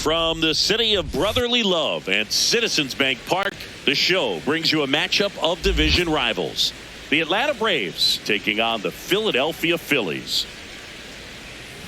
From the city of brotherly love and Citizens Bank Park, the show brings you a matchup of division rivals. The Atlanta Braves taking on the Philadelphia Phillies.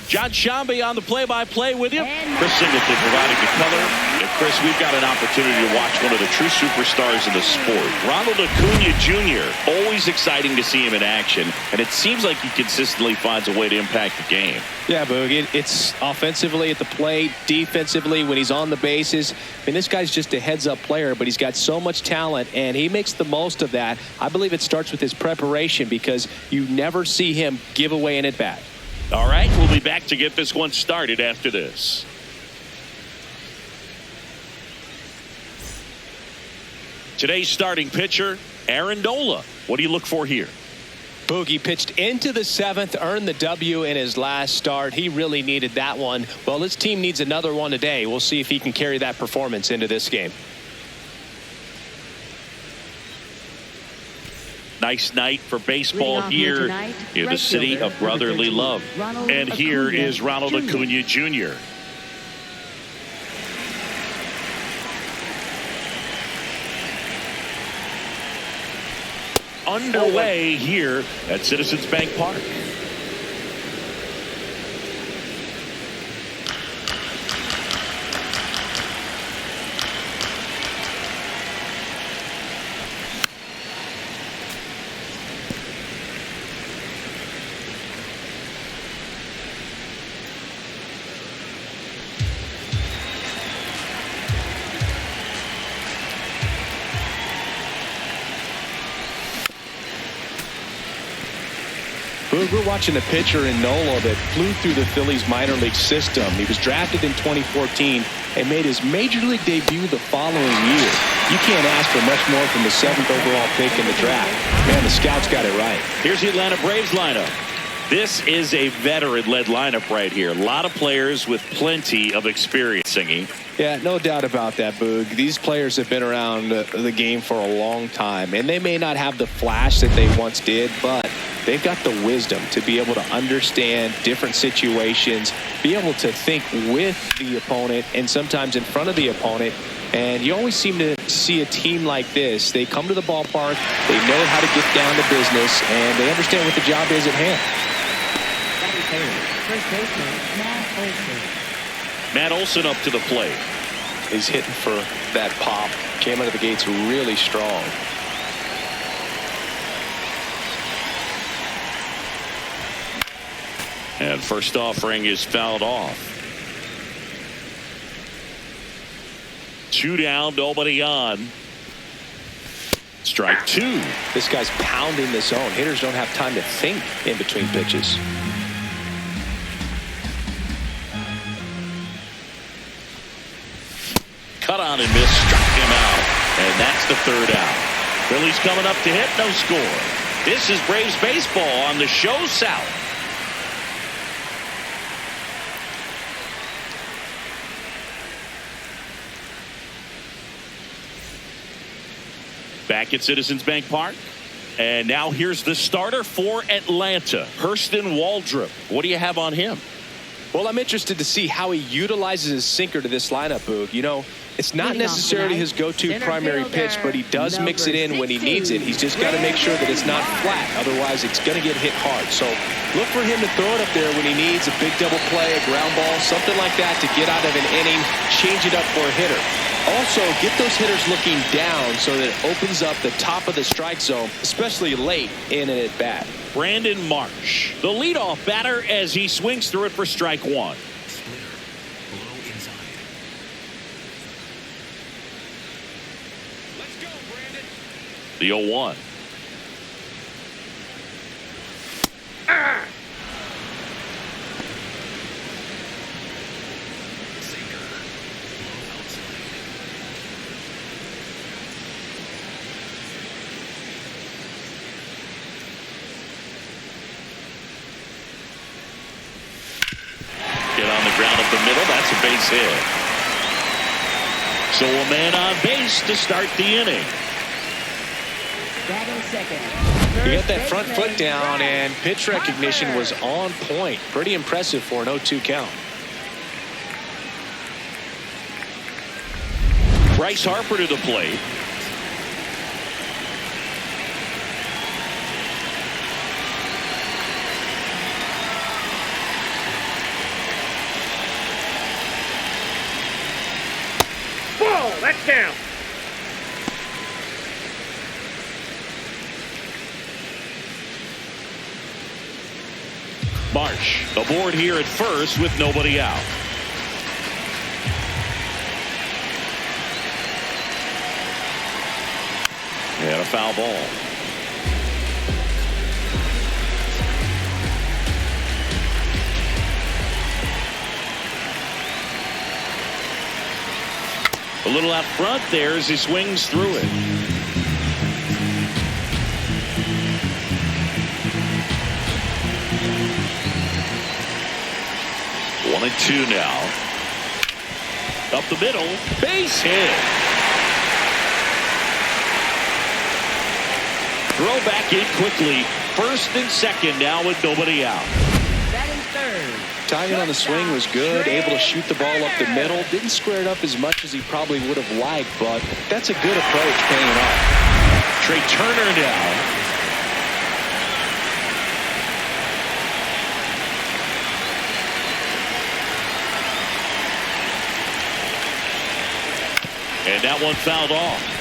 John Shambi on the play-by-play with you. Chris Singleton providing the color. And Chris, we've got an opportunity to watch one of the true superstars in the sport. Ronald Acuna Jr. Always exciting to see him in action. And it seems like he consistently finds a way to impact the game. Yeah, Boog, it's offensively at the plate, defensively when he's on the bases. I mean, this guy's just a heads-up player, but he's got so much talent, and he makes the most of that. I believe it starts with his preparation because you never see him give away an at-bat. All right, we'll be back to get this one started after this. Today's starting pitcher, Aaron Nola. What do you look for here? Boogie pitched into the seventh, earned the W in his last start. He really needed that one. Well, his team needs another one today. We'll see if he can carry that performance into this game. Nice night for baseball here in the city of brotherly love. And here is Ronald Acuna Jr. Underway here at Citizens Bank Park. We're watching a pitcher in Nola that flew through the Phillies minor league system. He was drafted in 2014 and made his major league debut the following year. You can't ask for much more from the 7th overall pick in the draft. Man, the scouts got it right. Here's the Atlanta Braves lineup. This is a veteran-led lineup right here. A lot of players with plenty of experience, Singy. Yeah, no doubt about that, Boog. These players have been around the game for a long time, and they may not have the flash that they once did, but they've got the wisdom to be able to understand different situations, be able to think with the opponent and sometimes in front of the opponent. And you always seem to see a team like this. They come to the ballpark, they know how to get down to business, and they understand what the job is at hand. First baseman, Matt Olson. Matt Olson up to the plate. He's hitting for that pop. Came out of the gates really strong. And first offering is fouled off. 2 down, nobody on. Strike 2. This guy's pounding the zone. Hitters don't have time to think in between pitches. Cut on and miss, struck him out. And that's the 3rd out. Phillies coming up to hit, no score. This is Braves baseball on the show South. Back at Citizens Bank Park. And now here's the starter for Atlanta, Hurston Waldrop. What do you have on him? Well, I'm interested to see how he utilizes his sinker to this lineup, Boog. You know, it's not necessarily his go-to primary pitch, but he does mix it in when he needs it. He's just got to make sure that it's not flat. Otherwise, it's going to get hit hard. So look for him to throw it up there when he needs a big double play, a ground ball, something like that to get out of an inning, change it up for a hitter. Also, get those hitters looking down so that it opens up the top of the strike zone, especially late in an at-bat. Brandon Marsh, the leadoff batter as he swings through it for strike 1. The 0-1. Get on the ground up the middle. That's a base hit. So a man on base to start the inning. He got that front foot down, and pitch recognition was on point. Pretty impressive for an 0-2 count. Bryce Harper to the plate. Whoa, that's down. Marsh aboard here at first with nobody out. And a foul ball. A little out front there as he swings through it. One and two now. Up the middle. Base hit. Throw back in quickly. First and second now with nobody out. Batting third. Timing on the swing was good. Able to shoot the ball up the middle. Didn't square it up as much as he probably would have liked, but that's a good approach paying off. Trey Turner now. And that one fouled off.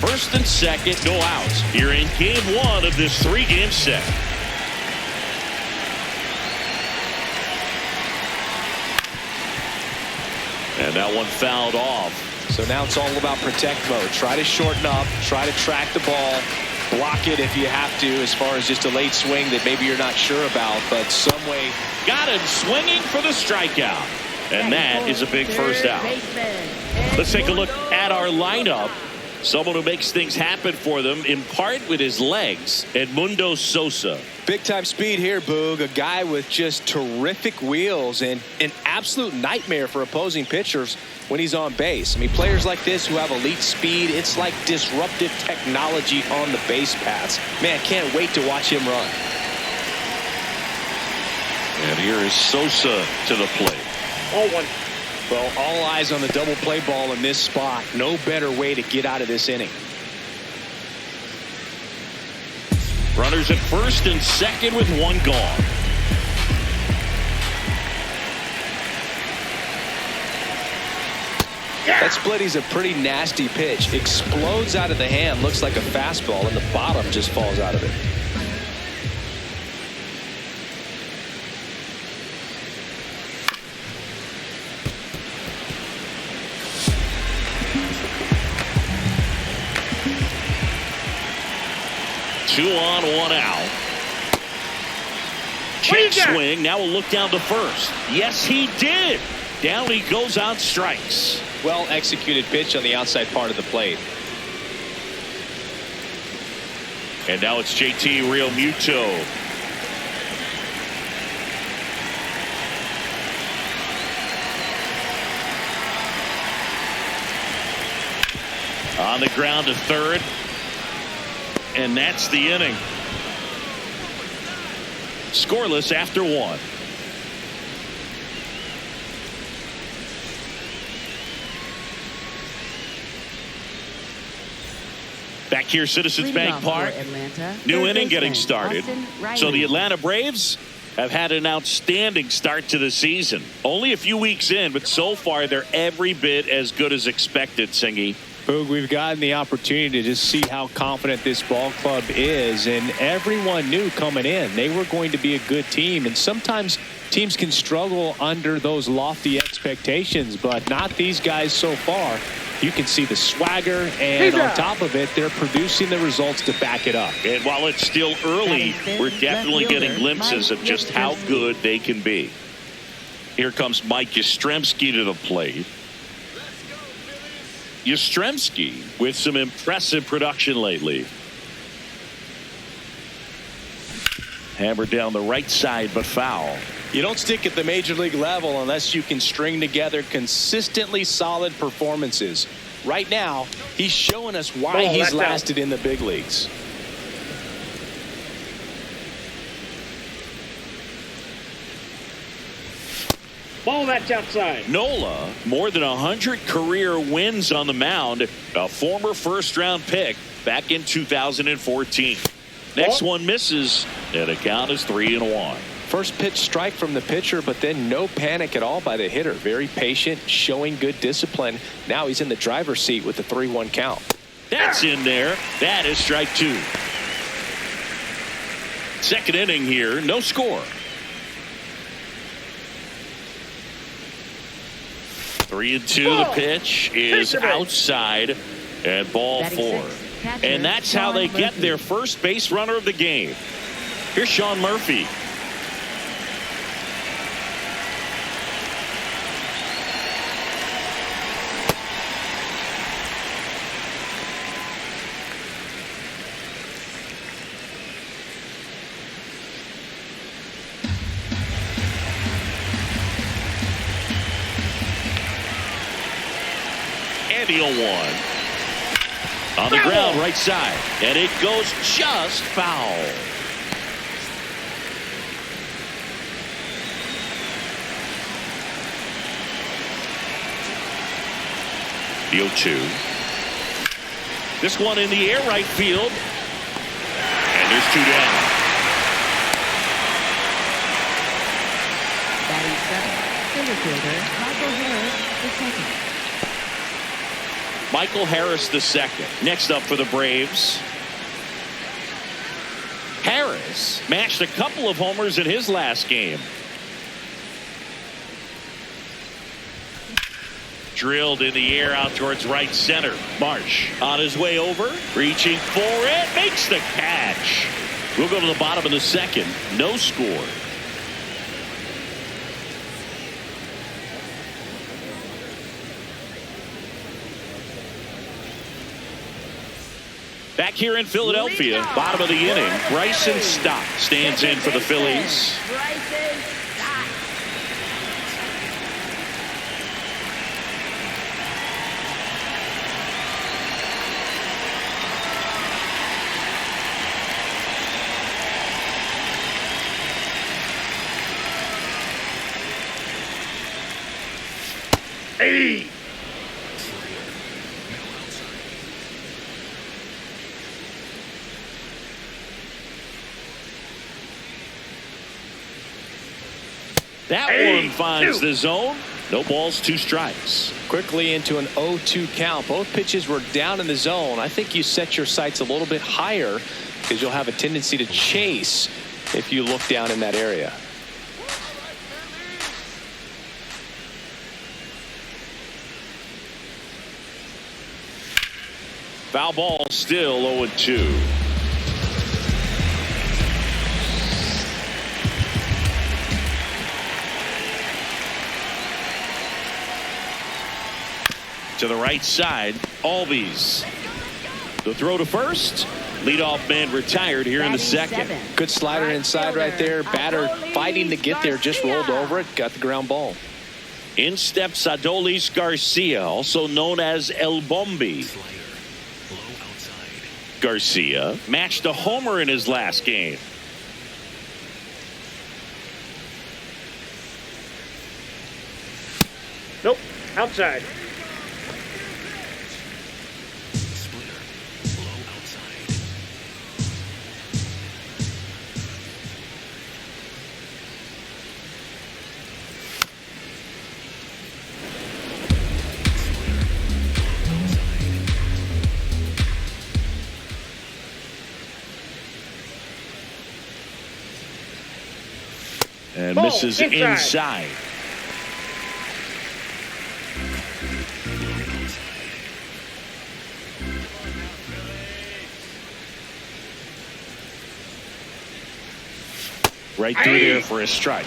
First and second, no outs. Here in game one of this 3-game set. And that one fouled off. So now it's all about protect mode. Try to shorten up, try to track the ball, block it if you have to, as far as just a late swing that maybe you're not sure about, but some way. Got him swinging for the strikeout. And that is a big first out. Let's take a look at our lineup. Someone who makes things happen for them, in part with his legs, Edmundo Sosa. Big time speed here, Boog. A guy with just terrific wheels and an absolute nightmare for opposing pitchers when he's on base. I mean, players like this who have elite speed, it's like disruptive technology on the base paths. Man, can't wait to watch him run. And here is Sosa to the plate. Oh, one. Well, all eyes on the double play ball in this spot. No better way to get out of this inning. Runners at first and second with one gone. That splitty's a pretty nasty pitch. Explodes out of the hand. Looks like a fastball, and the bottom just falls out of it. Two on, one out. Check swing. Now we'll look down to first. Yes, he did. Down he goes on strikes. Well executed pitch on the outside part of the plate. And now it's JT Realmuto. On the ground to third. And that's the inning. Scoreless after one. Back here, Citizens Bank Park. New inning getting started. So the Atlanta Braves have had an outstanding start to the season. Only a few weeks in, but so far they're every bit as good as expected, Singy. Boog, we've gotten the opportunity to just see how confident this ball club is, and everyone knew coming in they were going to be a good team, and sometimes teams can struggle under those lofty expectations, but not these guys so far. You can see the swagger, and on top of it, they're producing the results to back it up. And while it's still early, we're definitely getting glimpses of just how good they can be. Here comes Mike Yastrzemski to the plate. Yastrzemski with some impressive production lately. Hammered down the right side, but foul. You don't stick at the major league level unless you can string together consistently solid performances. Right now, he's showing us why he's lasted in the big leagues. Ball, that's outside. Nola, more than 100 career wins on the mound, a former first-round pick back in 2014. Next one misses, and the count is 3-1. First pitch strike from the pitcher, but then no panic at all by the hitter. Very patient, showing good discipline. Now he's in the driver's seat with the 3-1 count. That's in there. That is strike 2. Second inning here, no score. 3-2. The pitch is outside and ball 4. And that's how they get their first base runner of the game. Here's Sean Murphy. And the 0-1. On the ground, right side. And it goes just foul. The 0-2. This one in the air, right field. And there's 2 down. Batting 7th, center fielder Michael Harris, the second. Michael Harris the second. Next up for the Braves. Harris matched a couple of homers in his last game. Drilled in the air out towards right center. Marsh on his way over, reaching for it, makes the catch. We'll go to the bottom of the second. No score. Back here in Philadelphia, bottom of the inning, Bryson Stott stands in for the Phillies. Bryson Stott. Hey! That one finds the zone. No balls, 2 strikes. Quickly into an 0-2 count. Both pitches were down in the zone. I think you set your sights a little bit higher because you'll have a tendency to chase if you look down in that area. Foul ball, still 0-2. To the right side, Albies. The throw to first. Leadoff man retired here in the second. Good slider inside right there. Batter fighting to get there, just rolled over it, got the ground ball. In steps Adolis Garcia, also known as El Bombi. Garcia matched a homer in his last game. Nope, outside. And ball, misses inside. Right through there for a strike.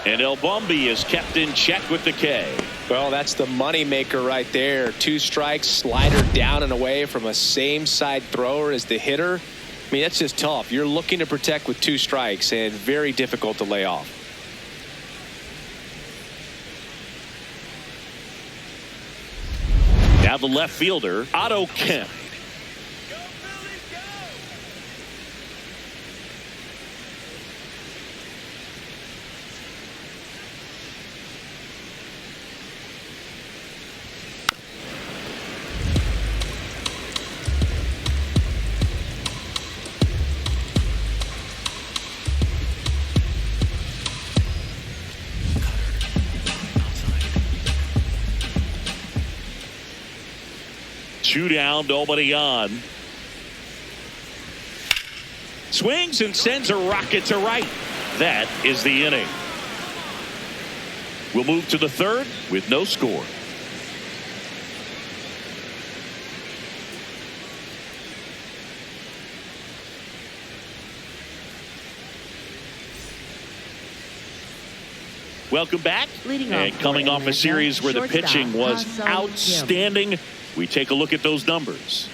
And El Bombi is kept in check with the K. Well, that's the money maker right there. 2 strikes, slider down and away from a same side thrower as the hitter. I mean, that's just tough. You're looking to protect with 2 strikes and very difficult to lay off. Now Now the left fielder, Otto Kemp. Two down, nobody on. Swings and sends a rocket to right. That is the inning. We'll move to the third with no score. Welcome back. And coming off a series where the pitching was outstanding, we take a look at those numbers.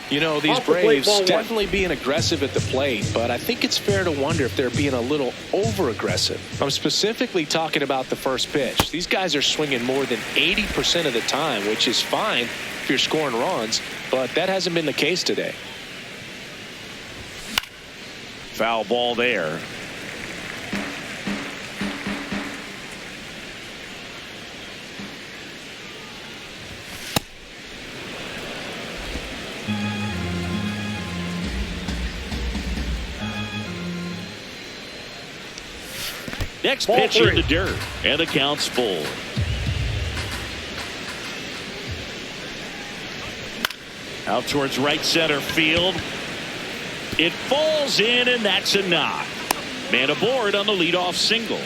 You know, these Braves definitely being aggressive at the plate, but I think it's fair to wonder if they're being a little over-aggressive. I'm specifically talking about the first pitch. These guys are swinging more than 80% of the time, which is fine if you're scoring runs, but that hasn't been the case today. Foul ball there. Next pitch in the dirt, and the count's full. Out towards right center field. It falls in, and that's a knock. Man aboard on the leadoff single.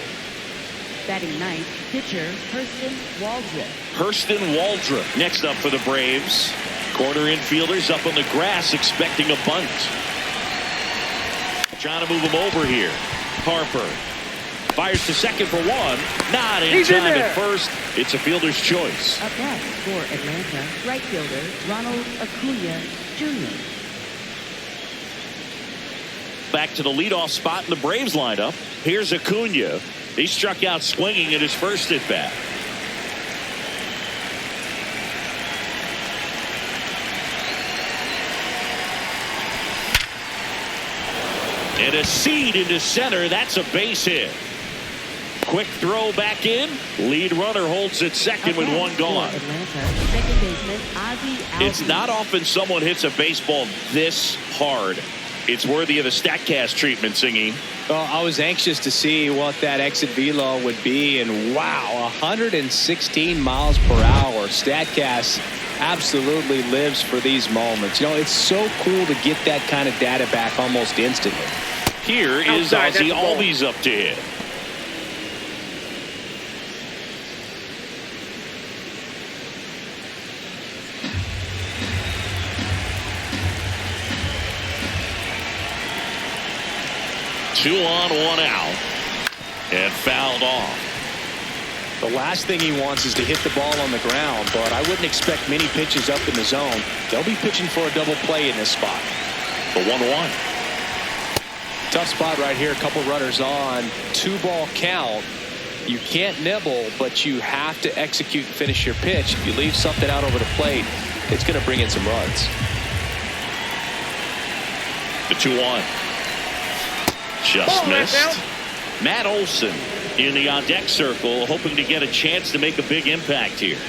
Batting ninth, pitcher Hurston Waldrop. Hurston Waldrop next up for the Braves. Corner infielders up on the grass expecting a bunt. Trying to move him over here. Harper fires to second for one. Not in time at first. It's a fielder's choice. Up next for Atlanta, right fielder Ronald Acuna Jr. Back to the leadoff spot in the Braves lineup. Here's Acuna. He struck out swinging in his first at bat. And a seed into center. That's a base hit. Quick throw back in. Lead runner holds at second with one gone. Second baseman Ozzie Albies. It's not often someone hits a baseball this hard. It's worthy of a StatCast treatment, Singing. Well, I was anxious to see what that exit velo would be, and wow, 116 miles per hour. StatCast absolutely lives for these moments. You know, it's so cool to get that kind of data back almost instantly. Here is Ozzie Albies up to hit. Two on, one out, and fouled off. The last thing he wants is to hit the ball on the ground, but I wouldn't expect many pitches up in the zone. They'll be pitching for a double play in this spot. The 1-1. Tough spot right here. A couple runners on. 2-ball count. You can't nibble, but you have to execute and finish your pitch. If you leave something out over the plate, it's going to bring in some runs. The 2-1. Just missed. Matt Olson in the on-deck circle, hoping to get a chance to make a big impact here.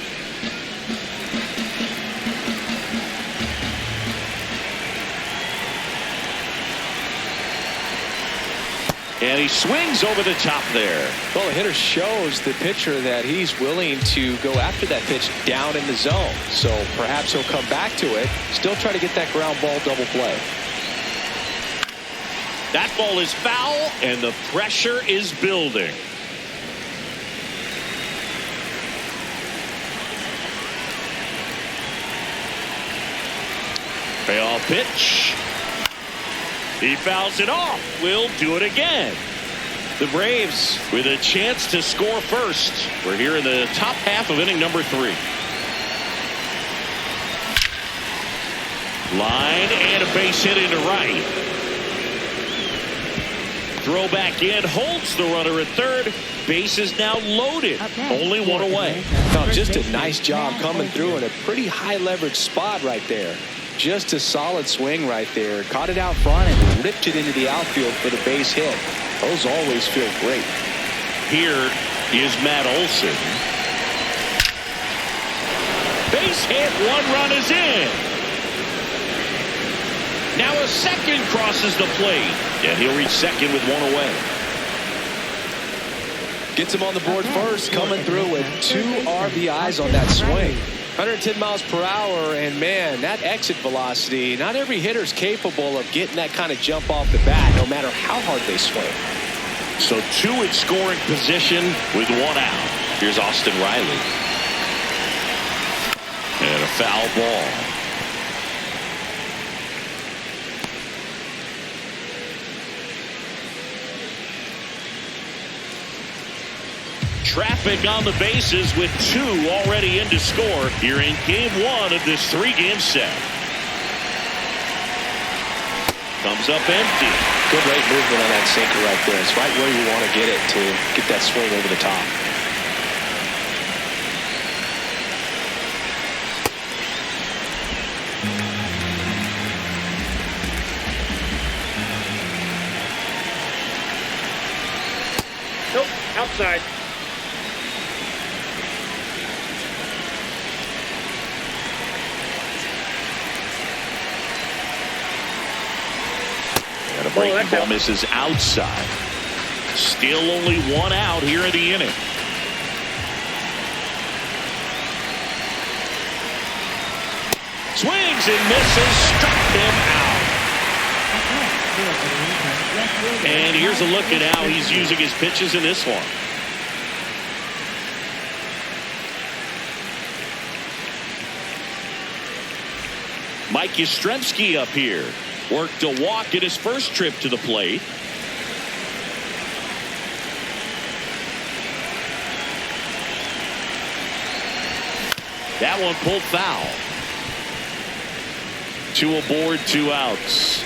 And he swings over the top there. Well, the hitter shows the pitcher that he's willing to go after that pitch down in the zone. So perhaps he'll come back to it, still try to get that ground ball double play. That ball is foul, and the pressure is building. Payoff pitch. He fouls it off. We'll do it again. The Braves with a chance to score first. We're here in the top half of inning number 3. Line and a base hit into right. Throw back in, holds the runner at third. Base is now loaded. Only one away. No, just a nice job coming through in a pretty high leverage spot right there. Just a solid swing right there. Caught it out front and ripped it into the outfield for the base hit. Those always feel great. Here is Matt Olson. Base hit, 1 run is in. Now a second crosses the plate, and he'll reach second with 1 away. Gets him on the board first, coming through with 2 RBIs on that swing. 110 miles per hour, and man, that exit velocity, not every hitter's capable of getting that kind of jump off the bat, no matter how hard they swing. So 2 in scoring position with 1 out. Here's Austin Riley. And a foul ball. Traffic on the bases with 2 already in to score here in game 1 of this 3-game set. Comes up empty. Good rate movement on that sinker right there. It's right where you want to get it to get that swing over the top. Nope, outside. And a breaking ball misses outside. Still only 1 out here in the inning. Swings and misses, struck him out. And here's a look at how he's using his pitches in this one. Mike Yastrzemski up here. Worked a walk in his first trip to the plate. That one pulled foul. 2 aboard, 2 outs.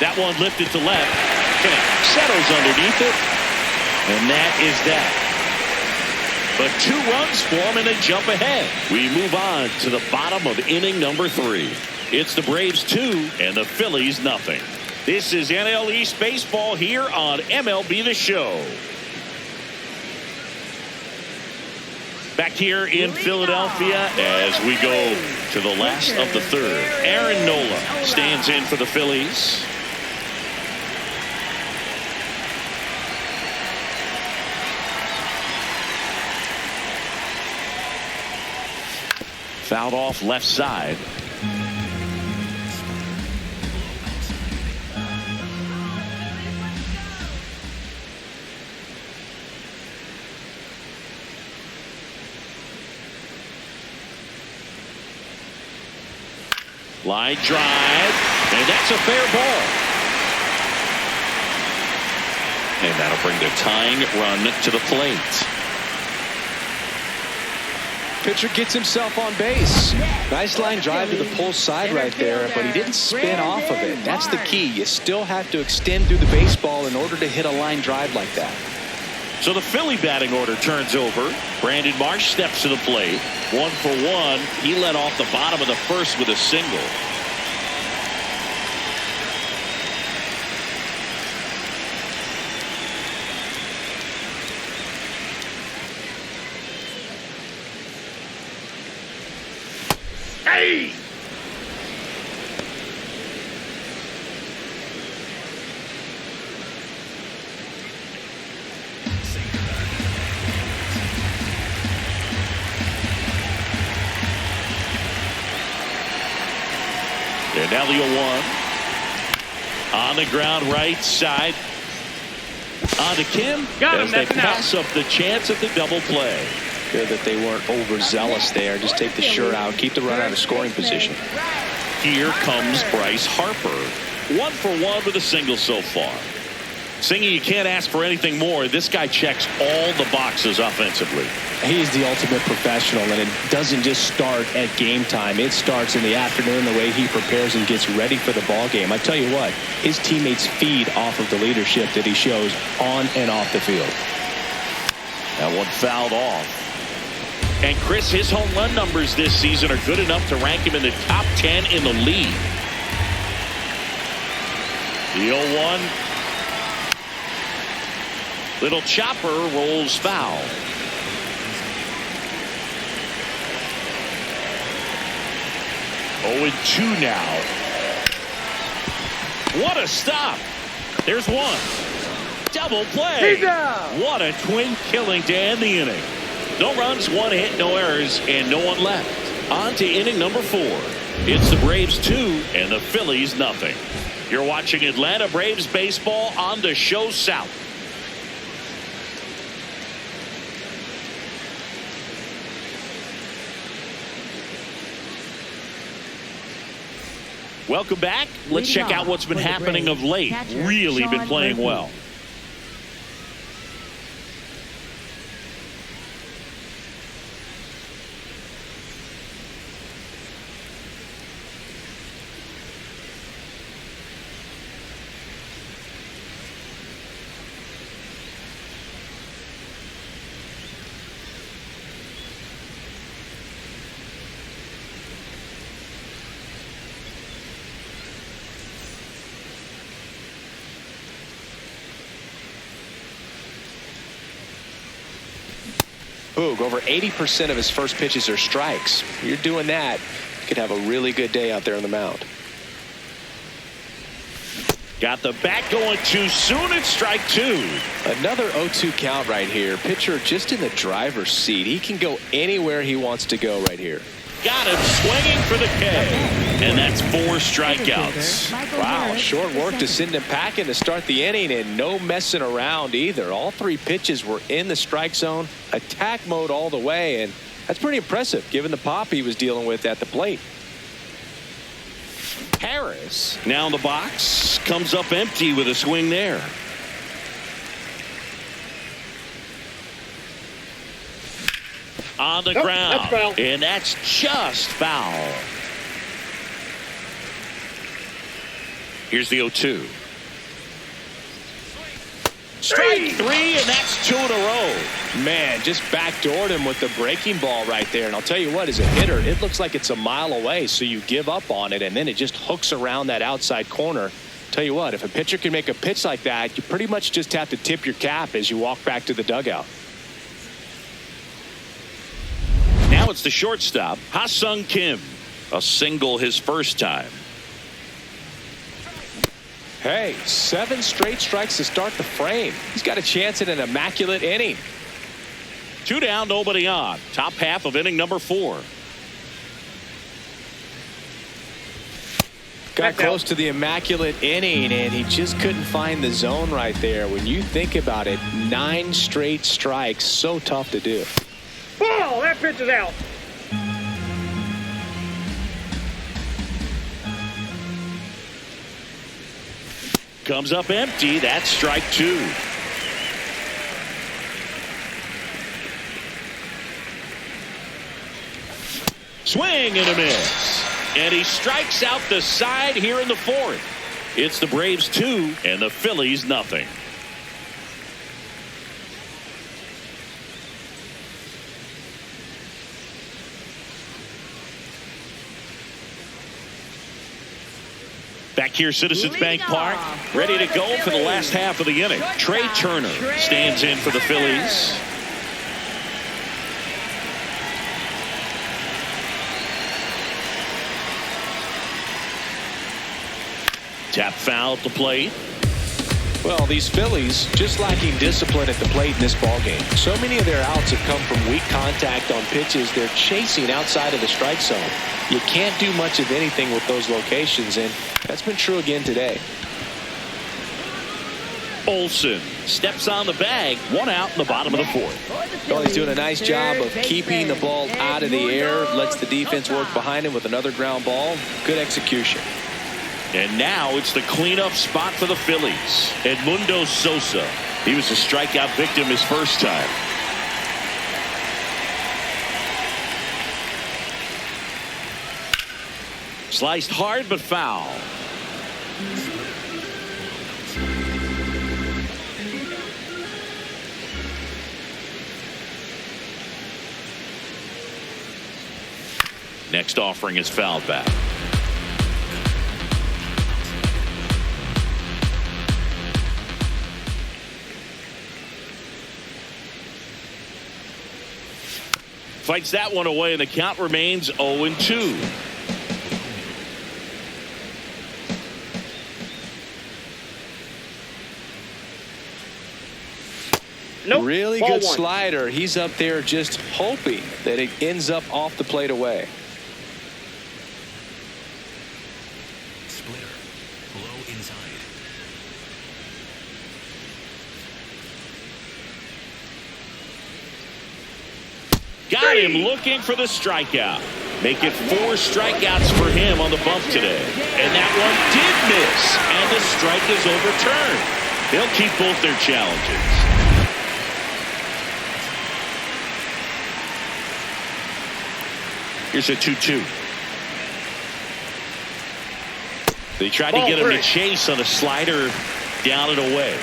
That one lifted to left. Settles underneath it. And that is that. But 2 runs for him and they jump ahead. We move on to the bottom of inning number 3. It's the Braves 2 and the Phillies nothing. This is NL East baseball here on MLB The Show. Back here in Philadelphia as we go to the last of the 3rd. Aaron Nola stands in for the Phillies. Fouled off left side. Line drive, and that's a fair ball. And that'll bring the tying run to the plate. Pitcher gets himself on base. Nice line drive to the pull side right there, but he didn't spin off of it. That's the key. You still have to extend through the baseball in order to hit a line drive like that. So the Philly batting order turns over. Brandon Marsh steps to the plate. 1 for 1. He led off the bottom of the 1st with a single. Hey! And now the 0-1. On the ground right side. On to Kim. Got him, as they that's pass up the chance at the double play. Good that they weren't overzealous there. Just take the shirt out. Keep the run out of scoring position. Here comes Bryce Harper. 1 for 1 with a single so far. Singy, you can't ask for anything more. This guy checks all the boxes offensively. He's the ultimate professional, and it doesn't just start at game time. It starts in the afternoon, the way he prepares and gets ready for the ball game. I tell you what, his teammates feed off of the leadership that he shows on and off the field. That one fouled off. And Chris, his home run numbers this season are good enough to rank him in the top 10 in the league. The 0-1. Little chopper rolls foul. Oh, and 2 now. What a stop. There's one. Double play. What a twin killing to end the inning. No runs, 1 hit, no errors, and no one left. On to inning number 4. It's the Braves 2 and the Phillies nothing. You're watching Atlanta Braves baseball on the Show South. Welcome back. Let's check out what's been happening of late. Really been playing well. Boog, over 80% of his first pitches are strikes. You're doing that, you could have a really good day out there on the mound. Got the bat going too soon. It's strike 2. Another 0-2 count right here. Pitcher just in the driver's seat. He can go anywhere he wants to go right here. Got him swinging for the K. And that's 4 strikeouts. Wow, short work to send him packing to start the inning, and no messing around either. All 3 pitches were in the strike zone, attack mode all the way, and that's pretty impressive given the pop he was dealing with at the plate. Harris now in the box, comes up empty with a swing there. On the ground, that's foul. And that's just foul. Here's the 0-2. Strike 3, and that's 2 in a row. Man, just backdoored him with the breaking ball right there. And I'll tell you what, as a hitter, it looks like it's a mile away, so you give up on it, and then it just hooks around that outside corner. Tell you what, if a pitcher can make a pitch like that, you pretty much just have to tip your cap as you walk back to the dugout. Now it's the shortstop, Ha-Sung Kim. A single his first time. Hey, 7 straight strikes to start the frame. He's got a chance at an immaculate inning. 2 down, nobody on. Top half of inning number 4. Got close to the immaculate inning, and he just couldn't find the zone right there. When you think about it, 9 straight strikes, so tough to do. Ball, that pitch is out. Comes up empty. That's strike 2. Swing and a miss. And he strikes out the side here in the 4th. It's the Braves 2 and the Phillies nothing. Back here, Citizens Bank Park, ready to go for the last half of the inning. Trey Turner stands in for the Phillies. Tap foul at the plate. Well, these Phillies just lacking discipline at the plate in this ballgame. So many of their outs have come from weak contact on pitches they're chasing outside of the strike zone. You can't do much of anything with those locations, and that's been true again today. Olsen steps on the bag. 1 out in the bottom of the 4th. Well, he's doing a nice job of keeping the ball out of the air. Lets the defense work behind him with another ground ball. Good execution. And now it's the cleanup spot for the Phillies. Edmundo Sosa. He was a strikeout victim his first time. Sliced hard but foul. Next offering is fouled back. Fights that one away, and the count remains 0-2. Nope. Really Ball good one. slider. He's up there just hoping that it ends up off the plate away. Splitter. Low inside. Got him looking for the strikeout. Make it 4 strikeouts for him on the bump today. And that one did miss. And the strike is overturned. They'll keep both their challenges. Here's a 2-2. They tried to get him to chase on a slider down and away.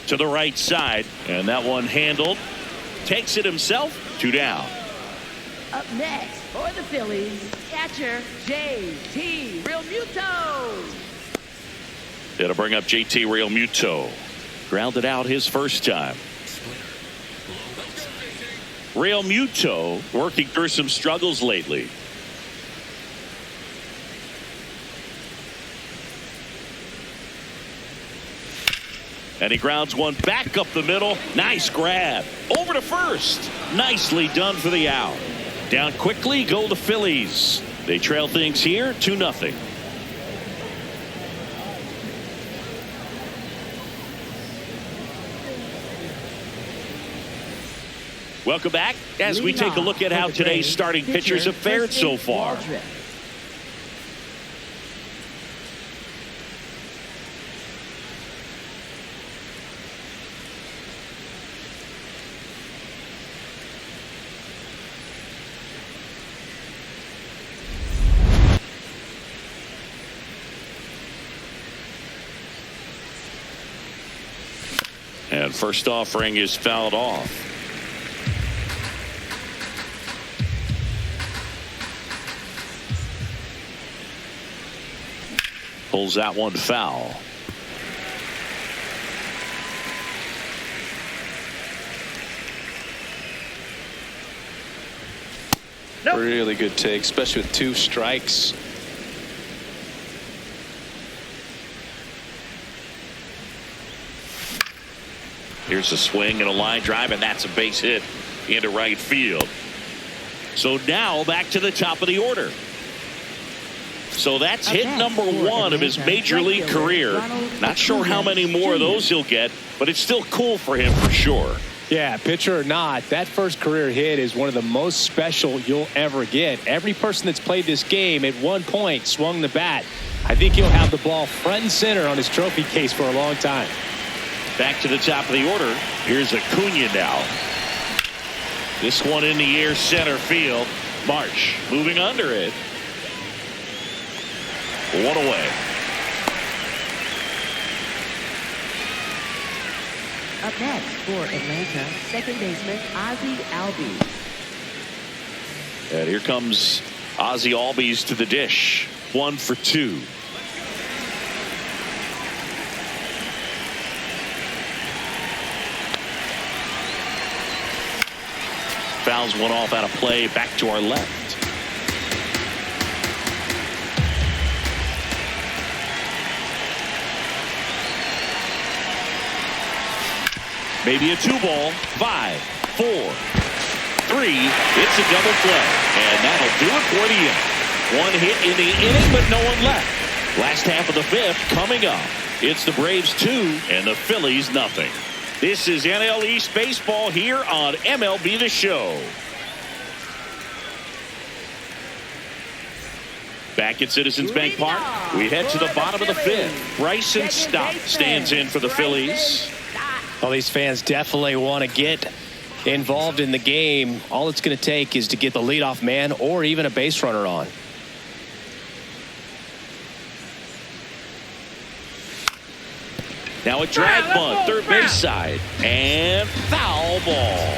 To the right side, and that one handled. Takes it himself. 2 down. Up next for the Phillies, catcher J.T. Realmuto. It'll bring up JT Realmuto. Grounded out his first time. Realmuto working through some struggles lately. And he grounds one back up the middle. Nice grab. Over to first. Nicely done for the out. Down quickly go the Phillies. They trail things here 2-0. Welcome back as we take a look at how today's starting pitchers have fared so far. And first offering is fouled off. Pulls that one foul. Nope. Really good take, especially with 2 strikes. Here's a swing and a line drive, and that's a base hit into right field. So now back to the top of the order. So that's hit number 1 of his major league career. Not sure how many more of those he'll get, but it's still cool for him for sure. Yeah, pitcher or not, that first career hit is one of the most special you'll ever get. Every person that's played this game at one point swung the bat. I think he'll have the ball front and center on his trophy case for a long time. Back to the top of the order. Here's Acuna now. This one in the air center field. Marsh moving under it. 1 away. Up next for Atlanta, second baseman Ozzie Albies. And here comes Ozzie Albies to the dish. 1 for 2. Fouls one off out of play. Back to our left. Maybe a 2 ball. 5, 4, three. It's a double play. And that'll do it for the inning. One hit in the inning, but no one left. Last half of the fifth coming up. It's the Braves 2 and the Phillies nothing. This is NL East baseball here on MLB The Show. Back at Citizens Bank Park, we head to the bottom of the fifth. Bryson Stott stands in for the Phillies. Well, these fans definitely want to get involved in the game. All it's going to take is to get the leadoff man or even a base runner on. Now a drag bunt, third base side, and foul ball.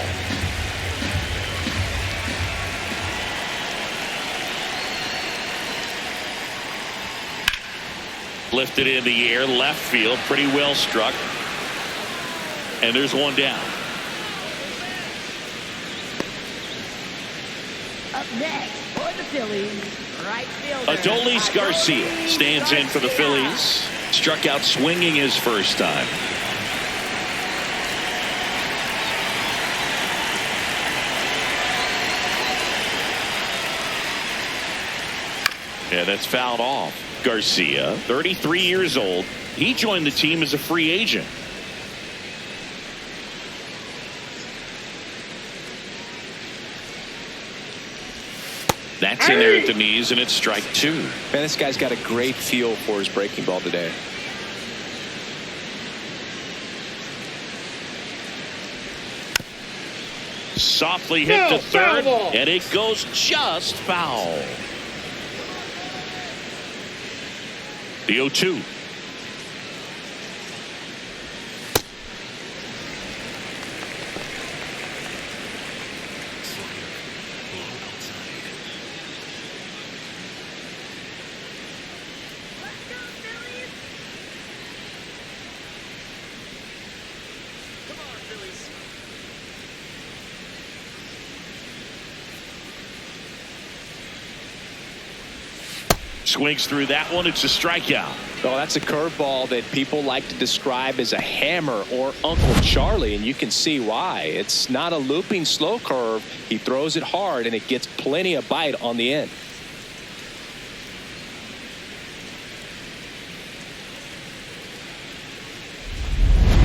Lifted in the air, left field, pretty well struck. And there's one down. Up next for the Phillies, right fielder Adolis Garcia stands in for the Phillies. Struck out swinging his first time. Yeah, that's fouled off. Garcia, 33 years old. He joined the team as a free agent. That's in there at the knees, and it's strike two. Man, this guy's got a great feel for his breaking ball today. Softly hit to third, and it goes just foul. The 0-2. Swings through that one. It's a strikeout. Oh, that's a curveball that people like to describe as a hammer or Uncle Charlie, and you can see why. It's not a looping slow curve. He throws it hard, and it gets plenty of bite on the end.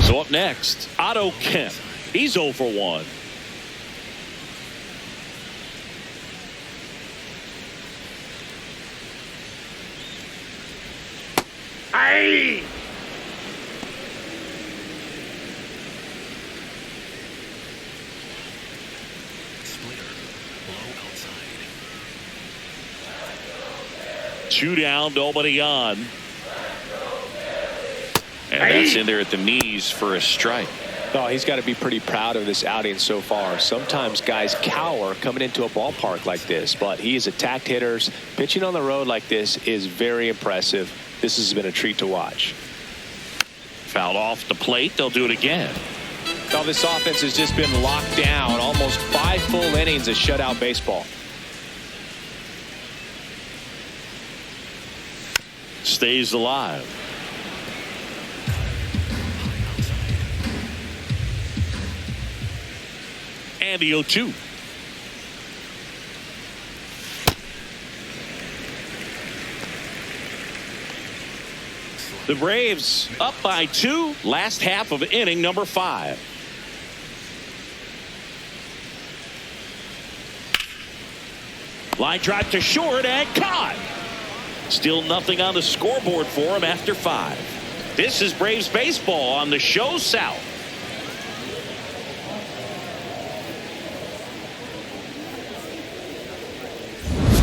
So up next, Otto Kemp. He's 0 for 1. Aye. Splitter. Low outside. 2 down, nobody on. And that's in there at the knees for a strike. Oh, he's got to be pretty proud of this outing so far. Sometimes guys cower coming into a ballpark like this, but he has attacked hitters. Pitching on the road like this is very impressive. This has been a treat to watch. Fouled off the plate. They'll do it again. Now this offense has just been locked down. Almost 5 full innings of shutout baseball. Stays alive. And the 0-2. The Braves up by 2. Last half of inning number 5. Line drive to short and caught. Still nothing on the scoreboard for him after 5. This is Braves baseball on the Show South.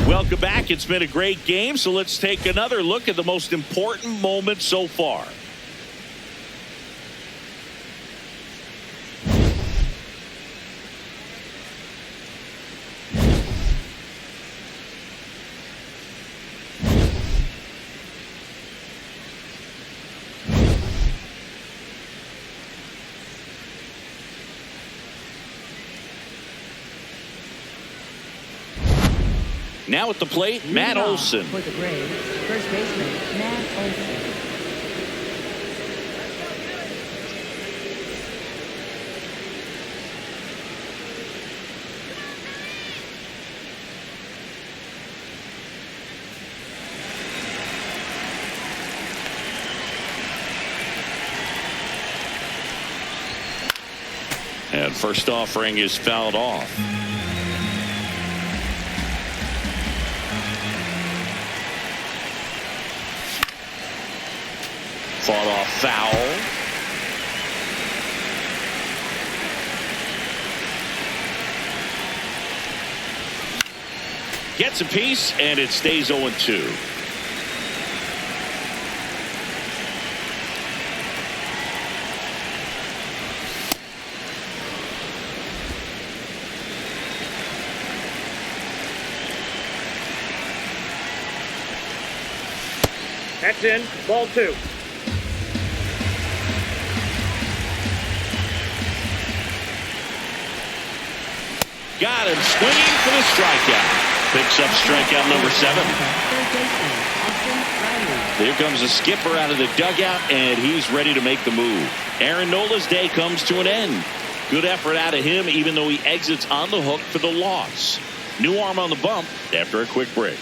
Welcome back. It's been a great game, so let's take another look at the most important moment so far. Now at the plate, Matt Olson. For the Braves, first baseman Matt Olson. And first offering is fouled off. Fought off foul. Gets a piece, and it stays 0-2. That's in. Ball 2. Got him swinging for the strikeout. Picks up strikeout number 7. Here comes the skipper out of the dugout, and he's ready to make the move. Aaron Nola's day comes to an end. Good effort out of him, even though he exits on the hook for the loss. New arm on the bump after a quick break.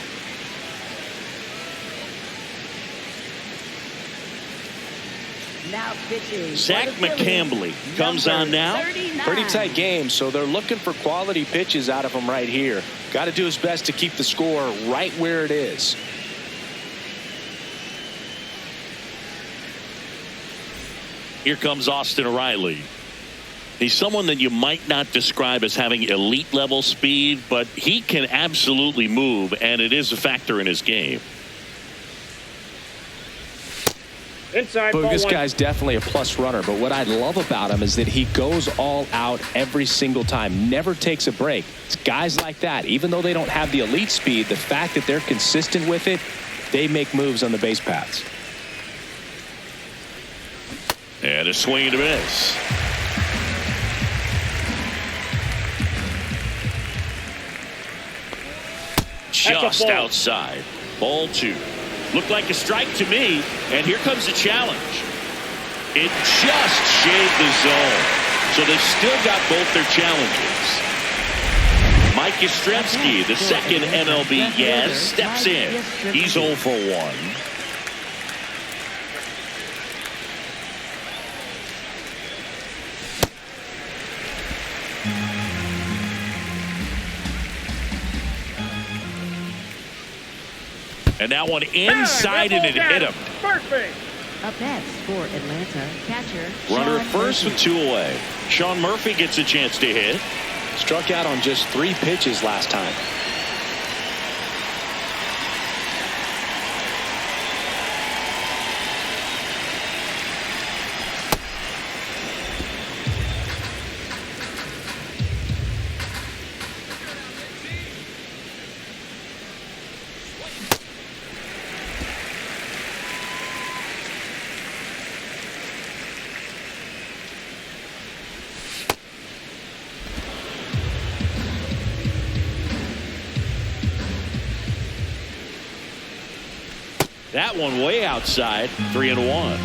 Now pitching. Zach McCambley comes on now. 39. Pretty tight game, so they're looking for quality pitches out of him right here. Got to do his best to keep the score right where it is. Here comes Austin Riley. He's someone that you might not describe as having elite level speed, but he can absolutely move, and it is a factor in his game. Inside. But Ball this 1. guy's definitely a plus runner, but what I love about him is that he goes all out every single time, never takes a break. It's guys like that, even though they don't have the elite speed, the fact that they're consistent with it, they make moves on the base paths. And a swing and a miss. Just ball. outside. Ball 2. Looked like a strike to me, and here comes the challenge. It just shaved the zone, so they've still got both their challenges. Mike Yastrzemski, the second MLB Yaz, steps in. He's 0 for 1. And that one inside, and it hit him. First base. Up next for Atlanta, catcher Runner Sean at first Murphy. with 2 away. Sean Murphy gets a chance to hit. Struck out on just 3 pitches last time. That one way outside. 3-1.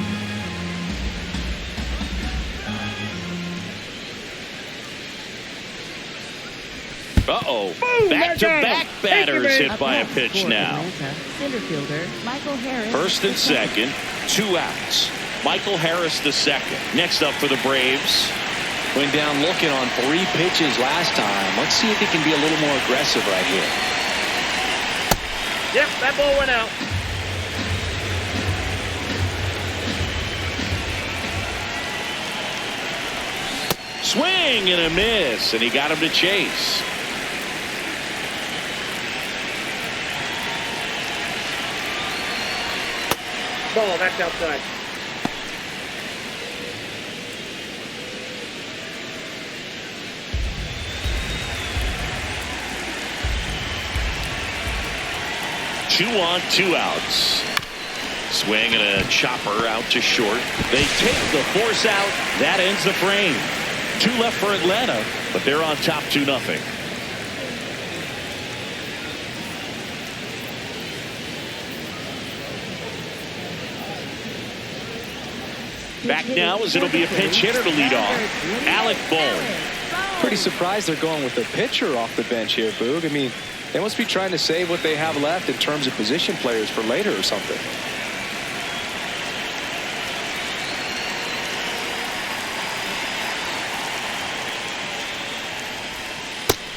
Uh-oh. Back-to-back batters hit by a pitch now. Center fielder Michael Harris. First and second, 2 outs. Michael Harris the second. Next up for the Braves. Went down looking on 3 pitches last time. Let's see if he can be a little more aggressive right here. Yep, that ball went out. Swing and a miss, and he got him to chase. Ball, that's outside. Two on, 2 outs. Swing and a chopper out to short. They take the force out. That ends the frame. 2 left for Atlanta, but they're on top 2-0. Back now as it'll be a pinch hitter to lead off. Alec Bohm. Pretty surprised they're going with the pitcher off the bench here, Boog. I mean, they must be trying to save what they have left in terms of position players for later or something.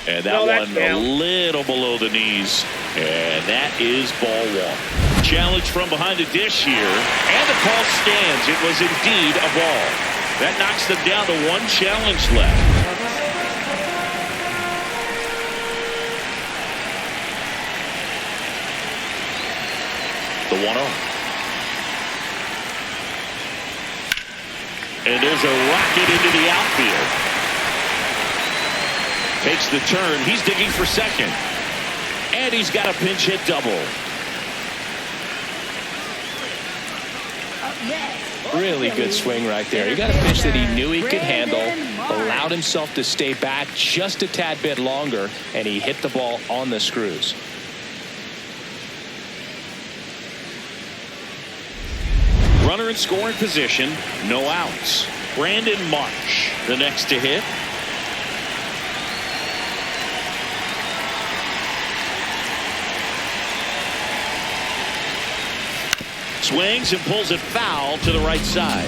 And that No, that's one down. a little below the knees. And that is ball one. Challenge from behind the dish here. And the call stands. It was indeed a ball. That knocks them down to one challenge left. The 1-0. And there's a rocket into the outfield. Takes the turn. He's digging for second. And he's got a pinch hit double. Really good swing right there. He got a pitch that he knew he could handle, allowed himself to stay back just a tad bit longer, and he hit the ball on the screws. Runner in scoring position, no outs. Brandon Marsh, the next to hit. Swings and pulls it foul to the right side.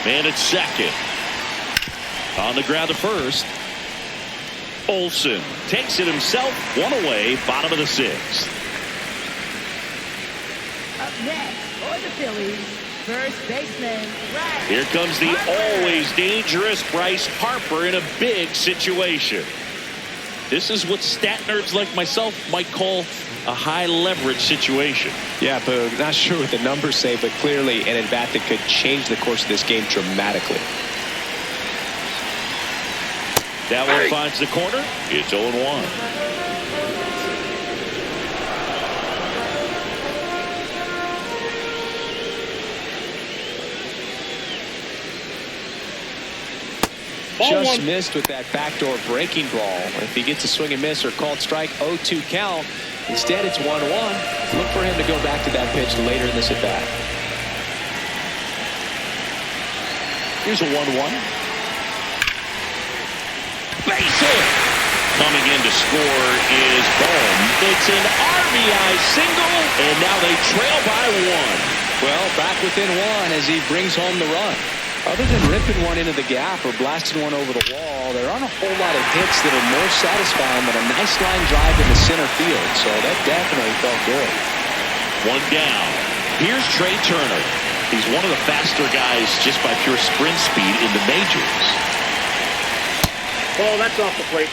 Man at second. On the ground to first. Olsen takes it himself. One away, bottom of the sixth. Up next for the Phillies, first baseman, Bryce. Here comes the always dangerous Bryce Harper in a big situation. This is what stat nerds like myself might call a high leverage situation. Yeah, but not sure what the numbers say, but clearly an at-bat that could change the course of this game dramatically. That one finds the corner. It's 0-1. Just missed with that backdoor breaking ball. If he gets a swing and miss or called strike, 0-2 count. Instead, it's 1-1. Look for him to go back to that pitch later in this at bat. Here's a 1-1. Base hit. Coming in to score is Bohm. It's an RBI single, and now they trail by one. Well, back within one as he brings home the run. Other than ripping one into the gap or blasting one over the wall, there aren't a whole lot of hits that are more satisfying than a nice line drive in the center field. So that definitely felt good. One down. Here's Trey Turner. He's one of the faster guys just by pure sprint speed in the majors. Ball, that's off the plate.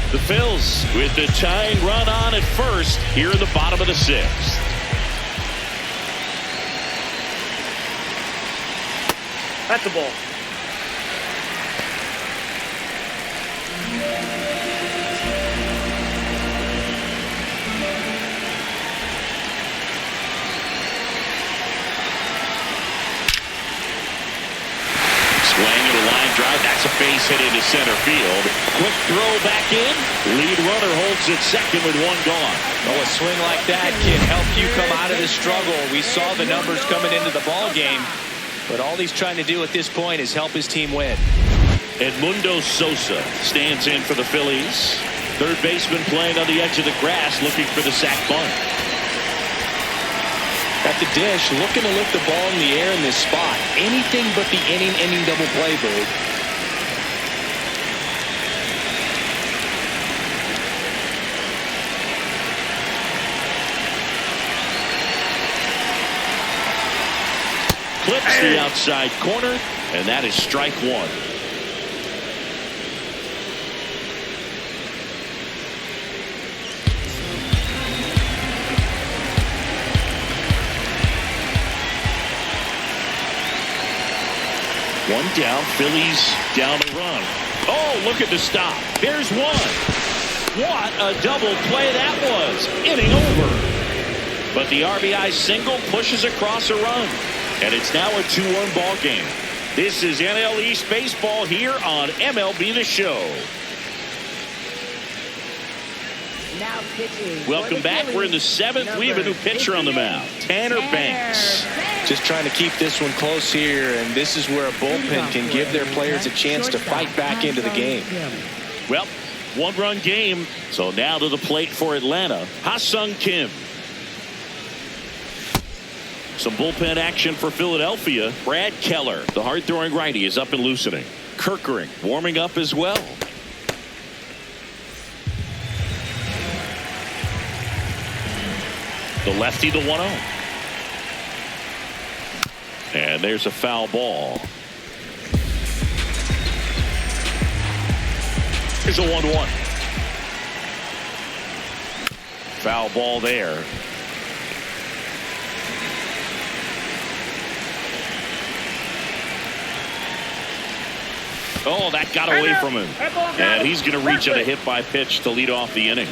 The Phils with the tying run on at first here in the bottom of the sixth. That's a ball. Swing and a line drive. That's a base hit into center field. Quick throw back in. Lead runner holds it second with one gone. Oh, a swing like that can help you come out of the struggle. We saw the numbers coming into the ball game, but all he's trying to do at this point is help his team win. Edmundo Sosa stands in for the Phillies. Third baseman playing on the edge of the grass looking for the sac bunt. At the dish, looking to lift the ball in the air in this spot. Anything but the inning double play, Boog. Clips the outside corner, and that is strike one. One down, Phillies down a run. Oh, look at the stop. There's one. What a double play that was. Inning over. But the RBI single pushes across a run. And it's now a 2-1 ball game. This is NL East Baseball here on MLB The Show. Now pitching. Welcome back. We're in the 7th. We have a new pitcher on the mound, Tanner Banks. Just trying to keep this one close here, and this is where a bullpen can give their players a chance to fight back into the game. Well, one-run game. So now to the plate for Atlanta, Ha-Sung Kim. Some bullpen action for Philadelphia. Brad Keller, the hard-throwing righty, is up and loosening. Kirkering warming up as well. The lefty, the 1-0. And there's a foul ball. Here's a 1-1. Foul ball there. Oh, that got away from him. And he's going to reach at a hit by pitch to lead off the inning.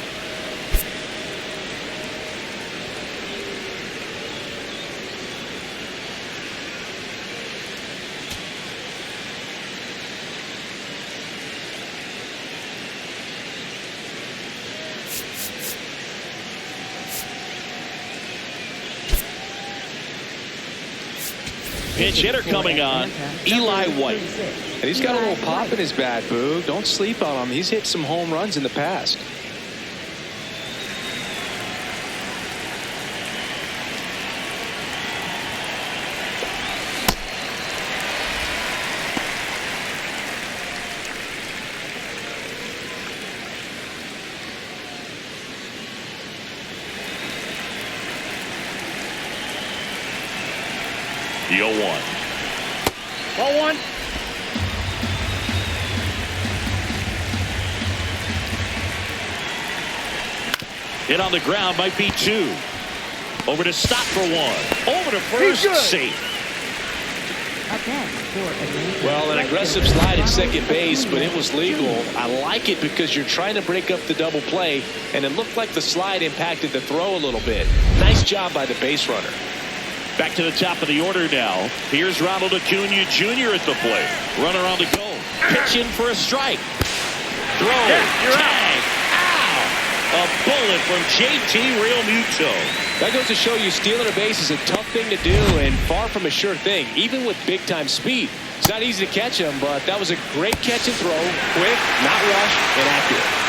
Pinch hitter coming on, Eli White. And he's got a little pop in his bat, Boog. Don't sleep on him. He's hit some home runs in the past. The 0-1. Ball one. Hit on the ground, might be 2. Over to Stott for 1. Over to first, safe. Well, an aggressive slide at second base, but it was legal. I like it because you're trying to break up the double play, and it looked like the slide impacted the throw a little bit. Nice job by the base runner. Back to the top of the order now. Here's Ronald Acuna Jr. at the plate. Runner on the go. Pitch in for a strike. Throw. Tag. Ow. A bullet from JT Realmuto. That goes to show you stealing a base is a tough thing to do and far from a sure thing, even with big-time speed. It's not easy to catch him, but that was a great catch and throw. Quick, not rushed, and accurate.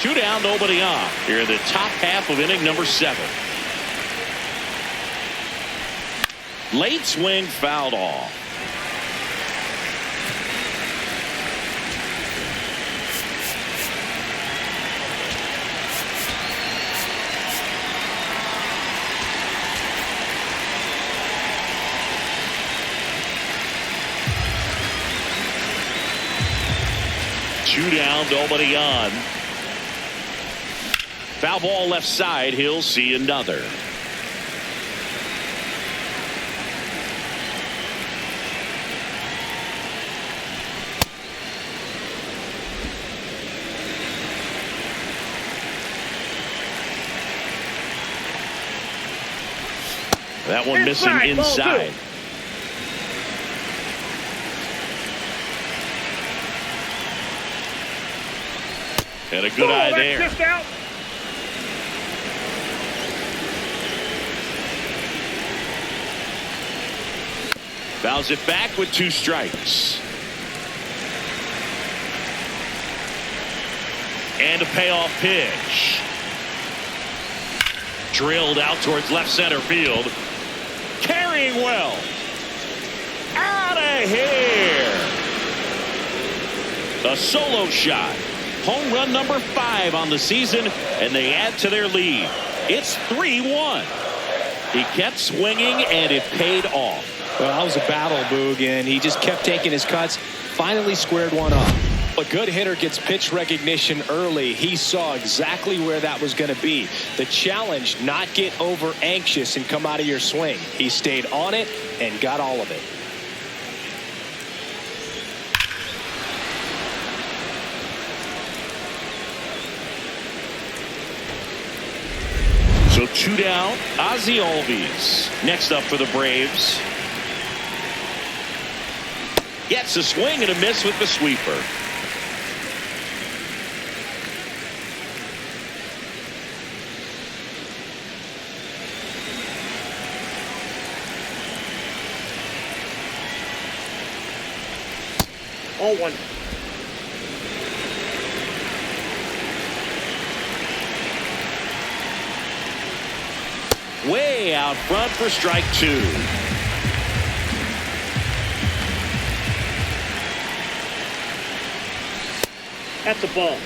Two down, nobody on. Here in the top half of inning number 7. Late swing fouled off. Two down, nobody on. Foul ball left side. He'll see another. That one missing inside. And a good eye there. Fouls it back with 2 strikes. And a payoff pitch. Drilled out towards left center field. Carrying well. Out of here. A solo shot. Home run number 5 on the season, and they add to their lead. It's 3-1. He kept swinging, and it paid off. Well, that was a battle, Boog, and he just kept taking his cuts. Finally squared one up. A good hitter gets pitch recognition early. He saw exactly where that was going to be. The challenge, not get over anxious and come out of your swing. He stayed on it and got all of it. So 2 down. Ozzie Albies next up for the Braves. Gets a swing and a miss with the sweeper. Oh, one. Way out front for strike 2. That's a ball.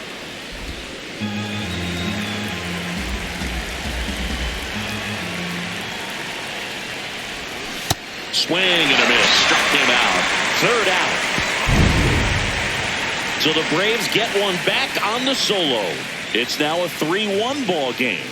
Swing and a miss. Struck him out. 3rd out. So the Braves get one back on the solo. It's now a 3-1 ball game.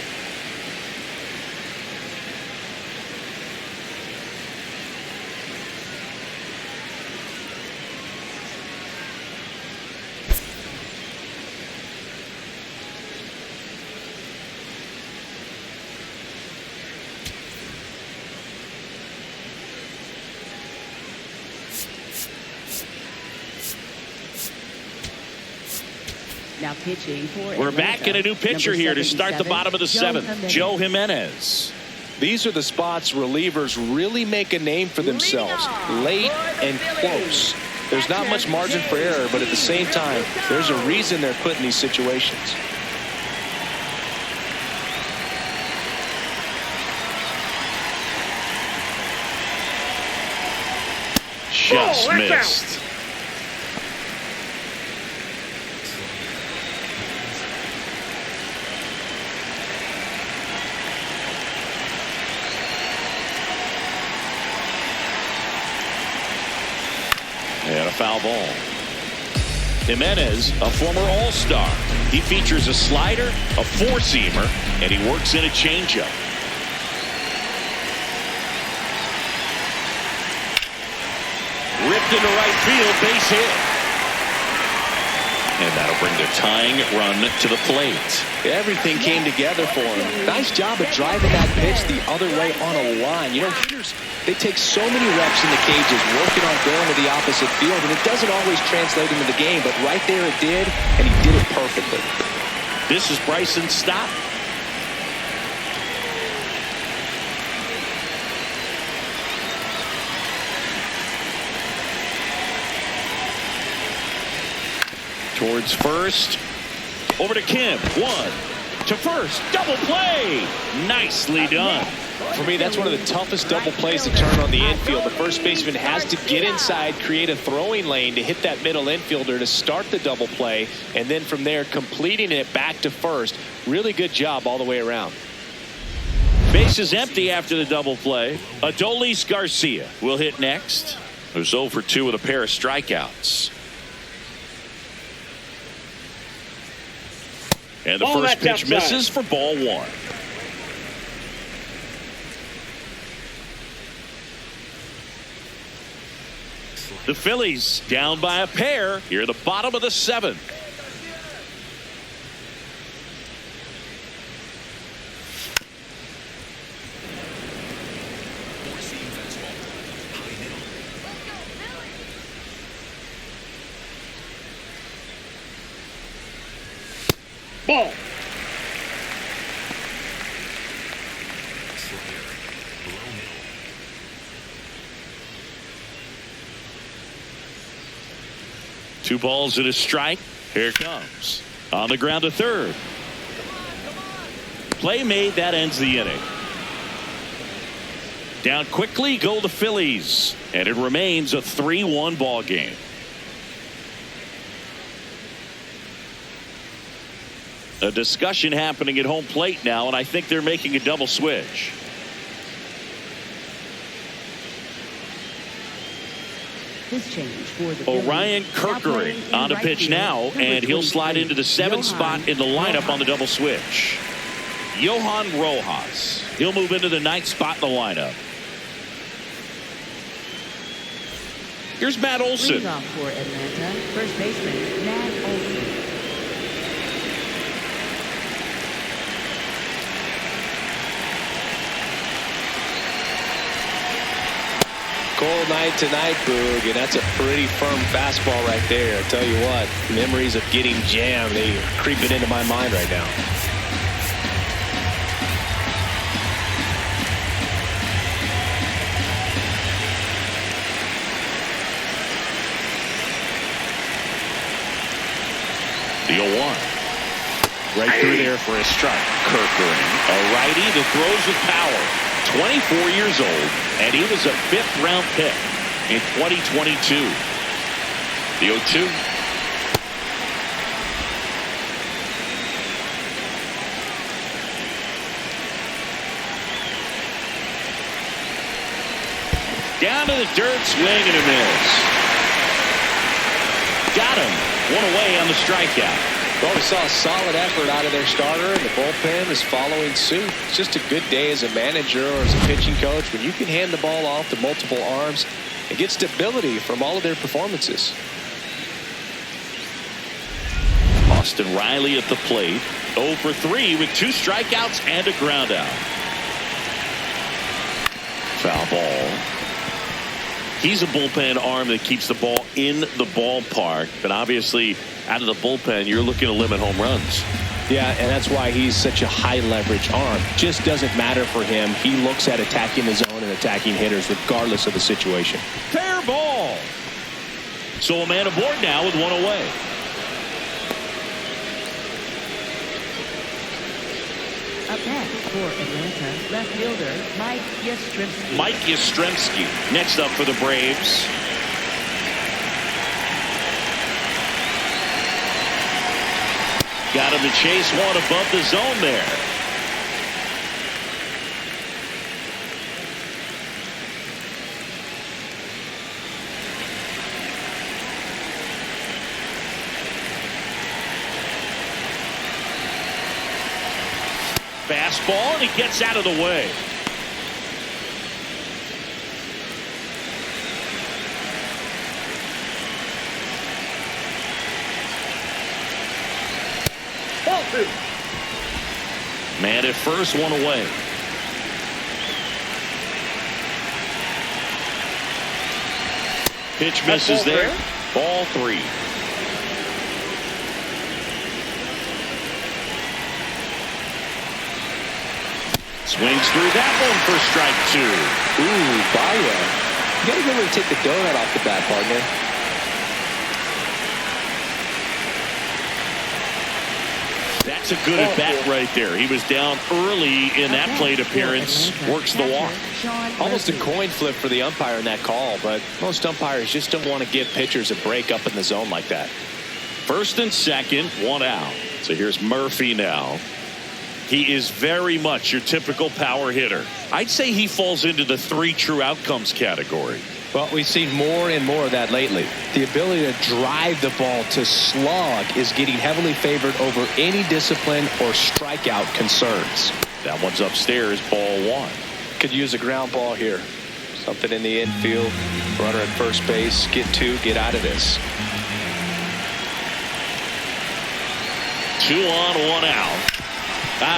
Now pitching for We're Atlanta, back in a new pitcher number here to start the 77, bottom of the Joe 7th. Joe Jimenez. These are the spots relievers really make a name for themselves. Late and close. There's not much margin for error, but at the same time, there's a reason they're put in these situations. Just that's missed. And a foul ball. Jimenez, a former All-Star. He features a slider, a four-seamer, and he works in a changeup. Ripped into right field, base hit. And that'll bring the tying run to the plate. Everything came together for him. Nice job of driving that pitch the other way on a line. You know, hitters, they take so many reps in the cages working on going to the opposite field, and it doesn't always translate into the game, but right there it did, and he did it perfectly. This is Bryson's stop. Towards first. Over to Kim. 1 to first. Double play. Nicely done. For me, that's one of the toughest double plays to turn on the infield. The first baseman has to get inside, create a throwing lane to hit that middle infielder to start the double play, and then from there completing it back to first. Really good job all the way around. Base is empty after the double play. Adolis Garcia will hit next. Who's 0 for 2 with a pair of strikeouts. And the first pitch misses for ball 1. The Phillies down by a pair here at the bottom of the 7th. Ball. Two balls and a strike. Here it comes. On the ground to third. Play made. That ends the inning. Down quickly go the Phillies. And it remains a 3-1 ball game. A discussion happening at home plate now, and I think they're making a double switch. This change for the Orion Phillies. Kirkering on the pitch now, and he'll slide into the 7th spot in the lineup on the double switch. Johan Rojas. He'll move into the 9th spot in the lineup. Here's Matt Olson. Leadoff for Atlanta, first baseman Matt Olson. cold night tonight, Boog, and that's a pretty firm fastball right there. I tell you what, memories of getting jammed, they are creeping into my mind right now. The 0-1. Right through there for a strike. Kirkering, a righty that throws with power. 24 years old, and he was a 5th-round pick in 2022. The 0-2. Down to the dirt, swing and a miss. Got him. One away on the strikeout. Well, we saw a solid effort out of their starter, and the bullpen is following suit. It's just a good day as a manager or as a pitching coach when you can hand the ball off to multiple arms and get stability from all of their performances. Austin Riley at the plate. 0 for 3 with 2 strikeouts and a ground out. Foul ball. He's a bullpen arm that keeps the ball in the ballpark, but obviously out of the bullpen you're looking to limit home runs. Yeah, and that's why he's such a high leverage arm. Just doesn't matter for him. He looks at attacking the zone and attacking hitters regardless of the situation. Fair ball. So a man aboard now with 1 away. Up next for Atlanta, left fielder Mike Yastrzemski. Mike Yastrzemski next up for the Braves. Got him to chase one above the zone there. Fastball, and he gets out of the way. Man at first, 1 away. Pitch misses there. Ball 3. Swings through that one for strike 2. Ooh, Baya. You got to really take the donut off the bat, partner. That's a good at bat right there. He was down early in that plate appearance. Works the walk. Almost a coin flip for the umpire in that call, but most umpires just don't want to give pitchers a break up in the zone like that. First and second, 1 out. So here's Murphy now. He is very much your typical power hitter. I'd say he falls into the 3 true outcomes category. Well, we've seen more and more of that lately. The ability to drive the ball to slug is getting heavily favored over any discipline or strikeout concerns. That one's upstairs, ball 1. Could use a ground ball here. Something in the infield. Runner at first base. Get 2. Get out of this. 2 on, 1 out.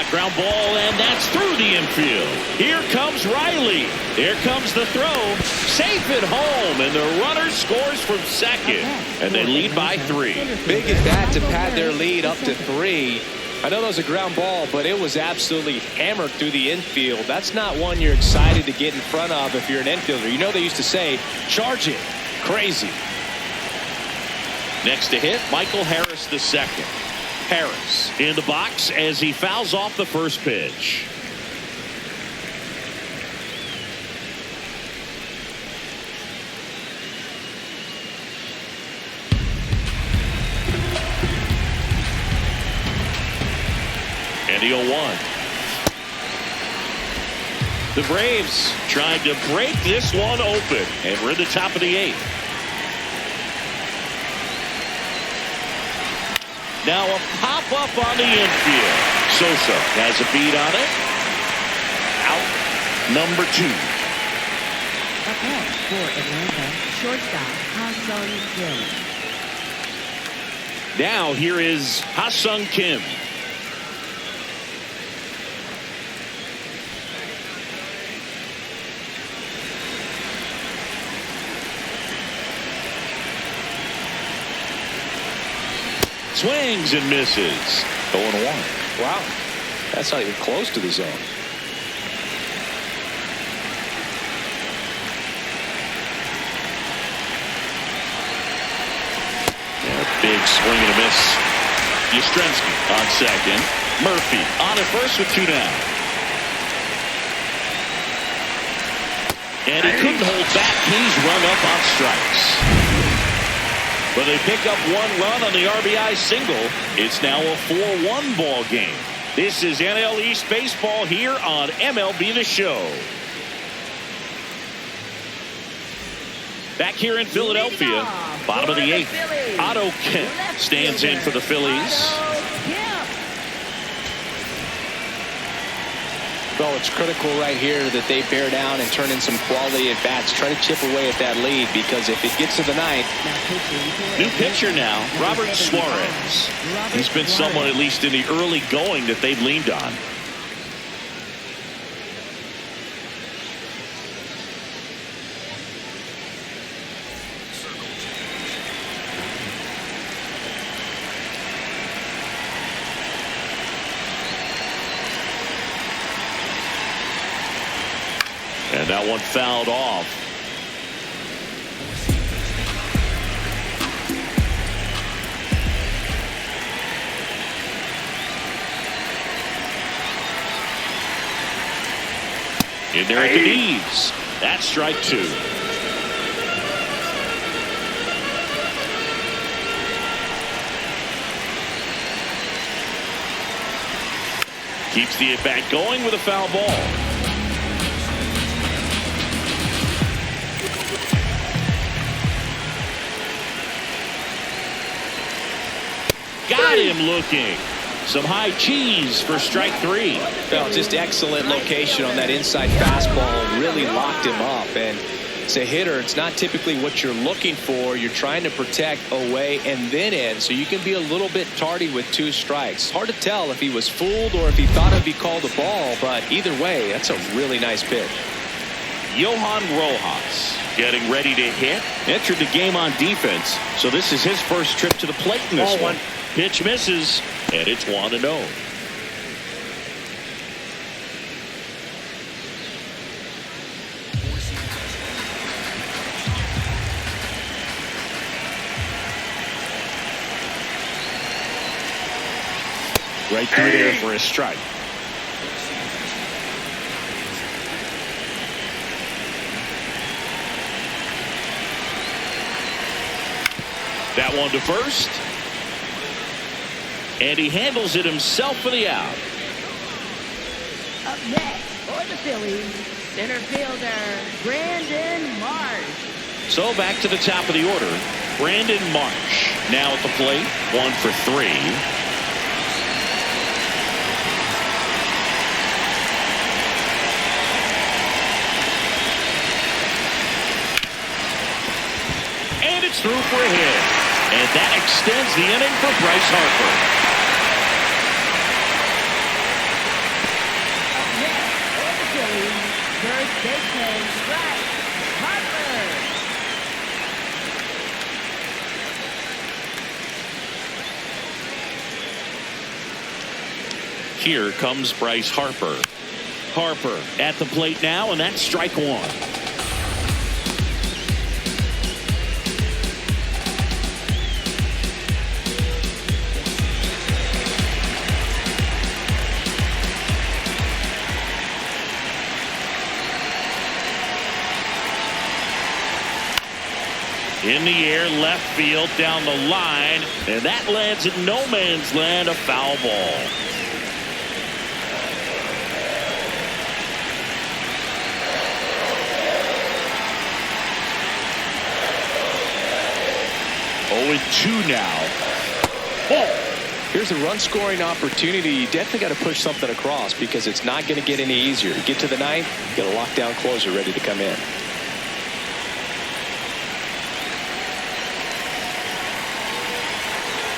Ground ball, and that's through the infield. Here comes Riley. Here comes the throw. Safe at home, and the runner scores from second. And they lead by 3. Big at bat to pad their lead up to 3. I know that was a ground ball, but it was absolutely hammered through the infield. That's not one you're excited to get in front of if you're an infielder. You know they used to say, charge it. Crazy. Next to hit, Michael Harris II. Harris in the box as he fouls off the first pitch. And the 0-1. The Braves trying to break this one open, and we're in the top of the 8th. Now a pop-up on the infield. Sosa has a beat on it. Out number 2. Up next for Atlanta, shortstop Ha-Sung Kim. Now here is Ha-Sung Kim. Swings and misses. 0-1. Wow. That's not even close to the zone. Big swing and a miss. Yastrzemski on second. Murphy on at first with 2 down. And he couldn't hold back. He's run up on strikes. But they pick up 1 run on the RBI single. It's now a 4-1 ball game. This is NL East baseball here on MLB The Show. Back here in Philadelphia, bottom of the 8th, Otto Kemp stands in for the Phillies. Well, it's critical right here that they bear down and turn in some quality at bats. Try to chip away at that lead, because if it gets to the 9th. New pitcher now, Robert Suarez. He's been someone, at least in the early going, that they've leaned on. And that one fouled off. In there at the knees. That's strike 2. Keeps the at-bat going with a foul ball. Got him looking. Some high cheese for strike 3. Well, just excellent location on that inside fastball. Really locked him up. And as a hitter, it's not typically what you're looking for. You're trying to protect away and then in, so you can be a little bit tardy with 2 strikes. Hard to tell if he was fooled or if he thought it'd be called a ball, but either way, that's a really nice pitch. Johan Rojas getting ready to hit. Entered the game on defense, so this is his first trip to the plate in this one. Pitch misses, and it's 1-0. Right through there for a strike. That one to first. And he handles it himself for the out. Up next for the Phillies, center fielder Brandon Marsh. So back to the top of the order. Brandon Marsh now at the plate. 1 for 3. And it's through for a hit. And that extends the inning for Bryce Harper. First baseman Bryce Harper. Here comes Bryce Harper. Harper at the plate now, and that's strike 1. In the air, left field, down the line, and that lands in no man's land, a foul ball. Oh, 2 now. Ball. Here's a run-scoring opportunity. You definitely got to push something across, because it's not going to get any easier. Get to the 9th, get a lockdown closer ready to come in.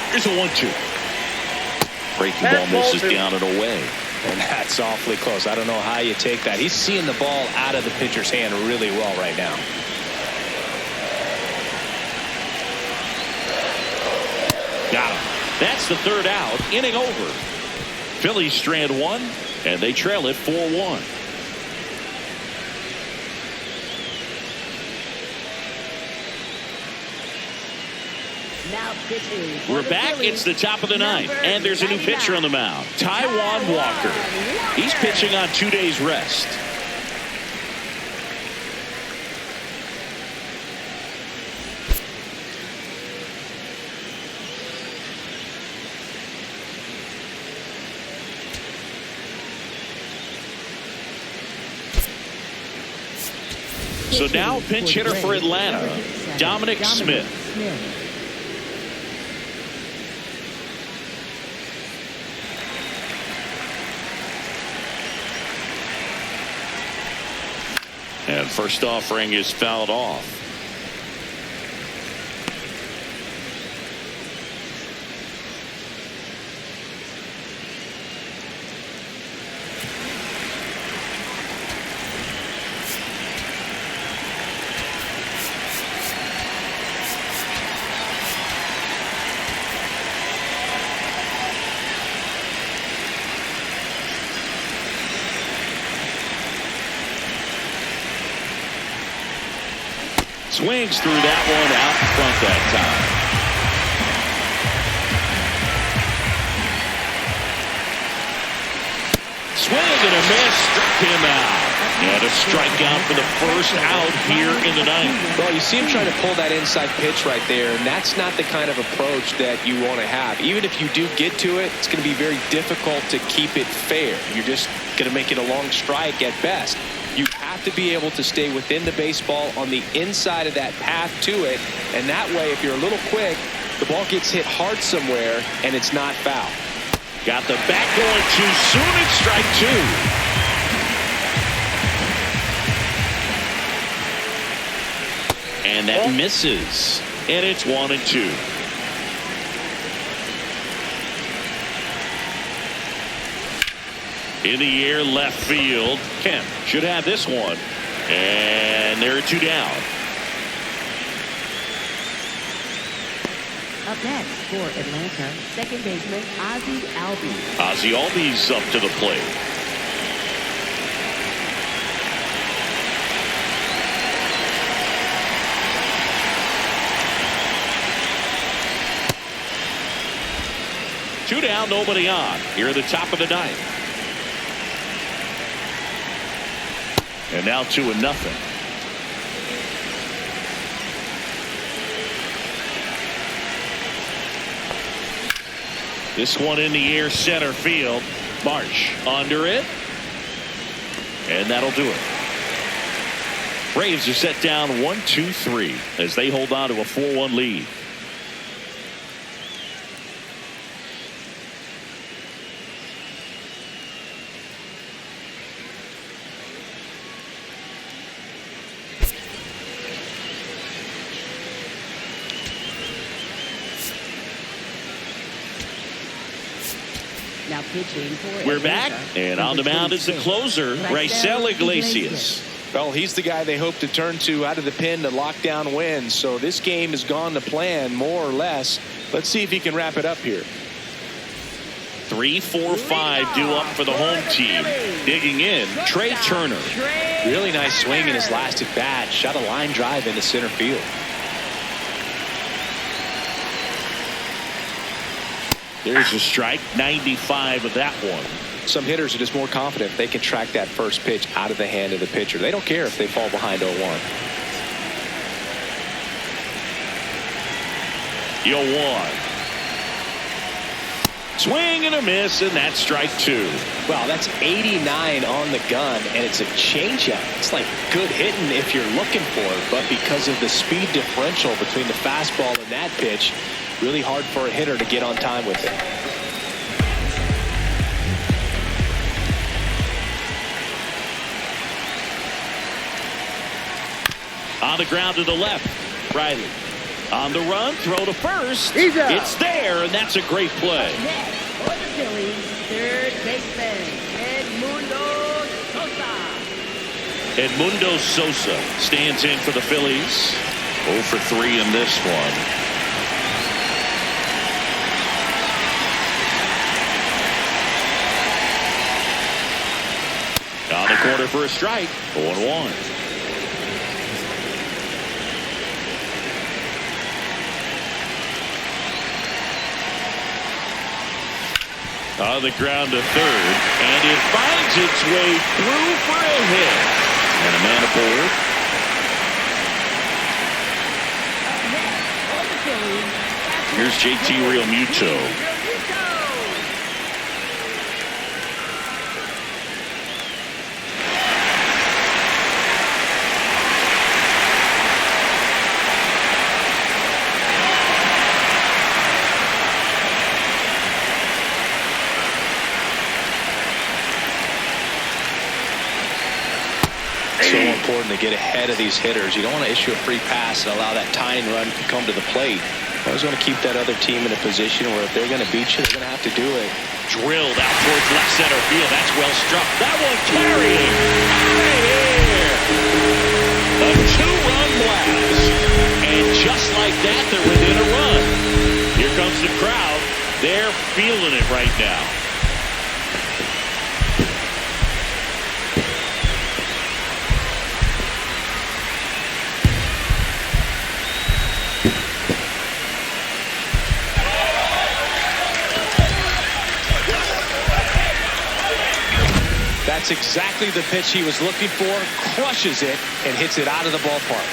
Here's a 1-2. Breaking ball misses down and away. And that's awfully close. I don't know how you take that. He's seeing the ball out of the pitcher's hand really well right now. Got him. That's the third out. Inning over. Phillies strand one, and they trail it 4-1. Now pitching. We're back. It's the top of the ninth, and there's a new pitcher on the mound, Taijuan Walker. He's pitching on 2 days rest. So now pinch hitter for Atlanta, Dominic Smith. And first offering is fouled off. Swings through that one out front that time. Swing and a miss, struck him out. And a strikeout for the first out here in the ninth. Well, you see him trying to pull that inside pitch right there, and that's not the kind of approach that you want to have. Even if you do get to it, it's going to be very difficult to keep it fair. You're just going to make it a long strike at best. You have to be able to stay within the baseball on the inside of that path to it, and that way, if you're a little quick, the ball gets hit hard somewhere, and it's not foul. Got the bat going too soon. It's strike two. And that misses. And it's 1-2. In the air, left field. Kemp should have this one. And there are two down. Up next for Atlanta, second baseman Ozzie Albies. Ozzie Albies up to the plate. Two down, nobody on. Here at the top of the ninth. And now 2-0. This one in the air, center field. Marsh under it. And that'll do it. Braves are set down 1-2-3 as they hold on to a 4-1 lead. Now pitching for We're Atlanta, back, and on the mound is the closer, Raisel Iglesias. Well, he's the guy they hope to turn to out of the pen to lock down wins. So this game has gone to plan, more or less. Let's see if he can wrap it up here. 3, 4, 5 due up for the home team. Digging in, Trey Turner. Really nice swing in his last at bat. Shot a line drive into center field. There's a strike, 95 of that one. Some hitters are just more confident they can track that first pitch out of the hand of the pitcher. They don't care if they fall behind 0-1. 0-1. Swing and a miss, and that's strike two. Wow, that's 89 on the gun, and it's a changeup. It's like good hitting if you're looking for it, but because of the speed differential between the fastball and that pitch, really hard for a hitter to get on time with it. On the ground to the left, Riley. On the run, throw to first. It's there, and that's a great play. Next for the Phillies, third baseman Edmundo Sosa. Edmundo Sosa stands in for the Phillies. 0 for 3 in this one. corner for a strike. 0-1. On the ground to third, and it finds its way through for a hit. And a man aboard. Here's JT Realmuto. So important to get ahead of these hitters. You don't want to issue a free pass and allow that tying run to come to the plate. You always want to keep that other team in a position where if they're going to beat you, they're going to have to do it. Drilled out towards left center field. That's well struck. That one carrying out of here. A two-run blast. And just like that, they're within a run. Here comes the crowd. They're feeling it right now. That's exactly the pitch he was looking for. Crushes it and hits it out of the ballpark.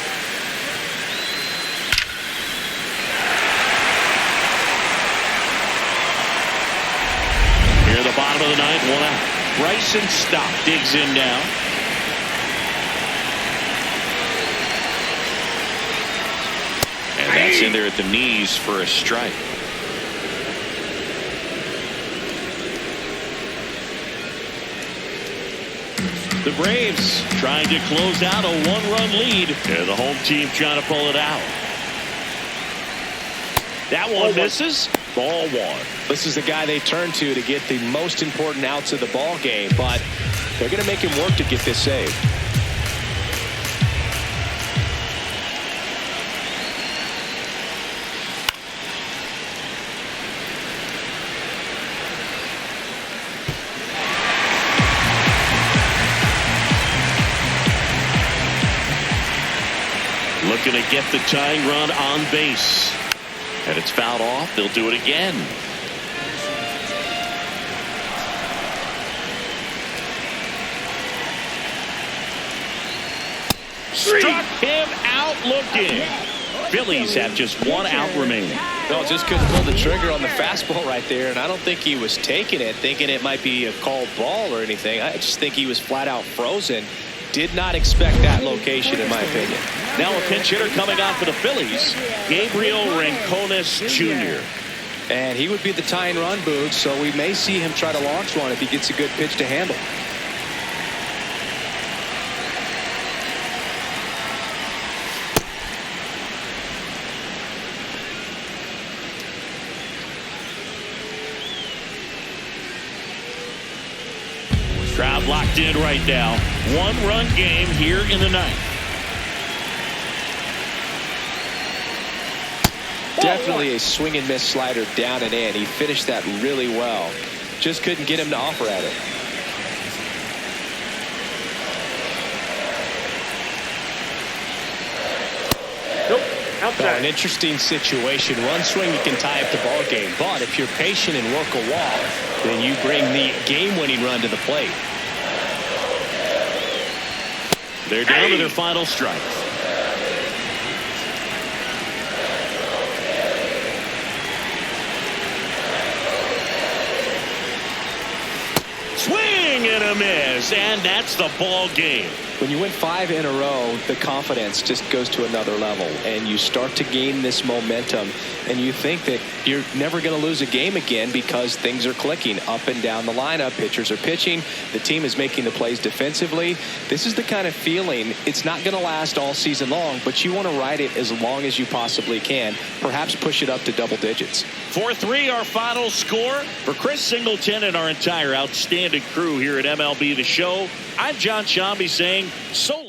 Here in the bottom of the ninth, 1 out. Bryson Stott digs in now. And that's in there at the knees for a strike. The Braves trying to close out a one-run lead. And the home team trying to pull it out. That one misses. Ball 1. This is the guy they turn to get the most important outs of the ball game, but they're going to make him work to get this save. Looking to get the tying run on base. And it's fouled off. They'll do it again. Struck him out looking. Phillies have just 1 out remaining. No, just couldn't pull the trigger on the fastball right there, and I don't think he was taking it, thinking it might be a called ball or anything. I just think he was flat out frozen. Did not expect that location, in my opinion. Now a pinch hitter coming on for the Phillies, Gabriel Rincones Jr. And he would be the tying run, Boog, so we may see him try to launch one if he gets a good pitch to handle. Crowd locked in right now. 1-run game here in the ninth. Definitely a swing and miss slider down and in. He finished that really well. Just couldn't get him to offer at it. Nope. Outside. An interesting situation. One swing you can tie up the ball game, but if you're patient and work a walk, then you bring the game-winning run to the plate. They're down to their final strike. Swing and a miss, and that's the ball game. When you win 5 in a row, the confidence just goes to another level, and you start to gain this momentum, and you think that you're never going to lose a game again because things are clicking up and down the lineup. Pitchers are pitching. The team is making the plays defensively. This is the kind of feeling, it's not going to last all season long, but you want to ride it as long as you possibly can. Perhaps push it up to double digits. 4-3 our final score. For Chris Singleton and our entire outstanding crew here at MLB The Show, I'm John Shambi saying so long.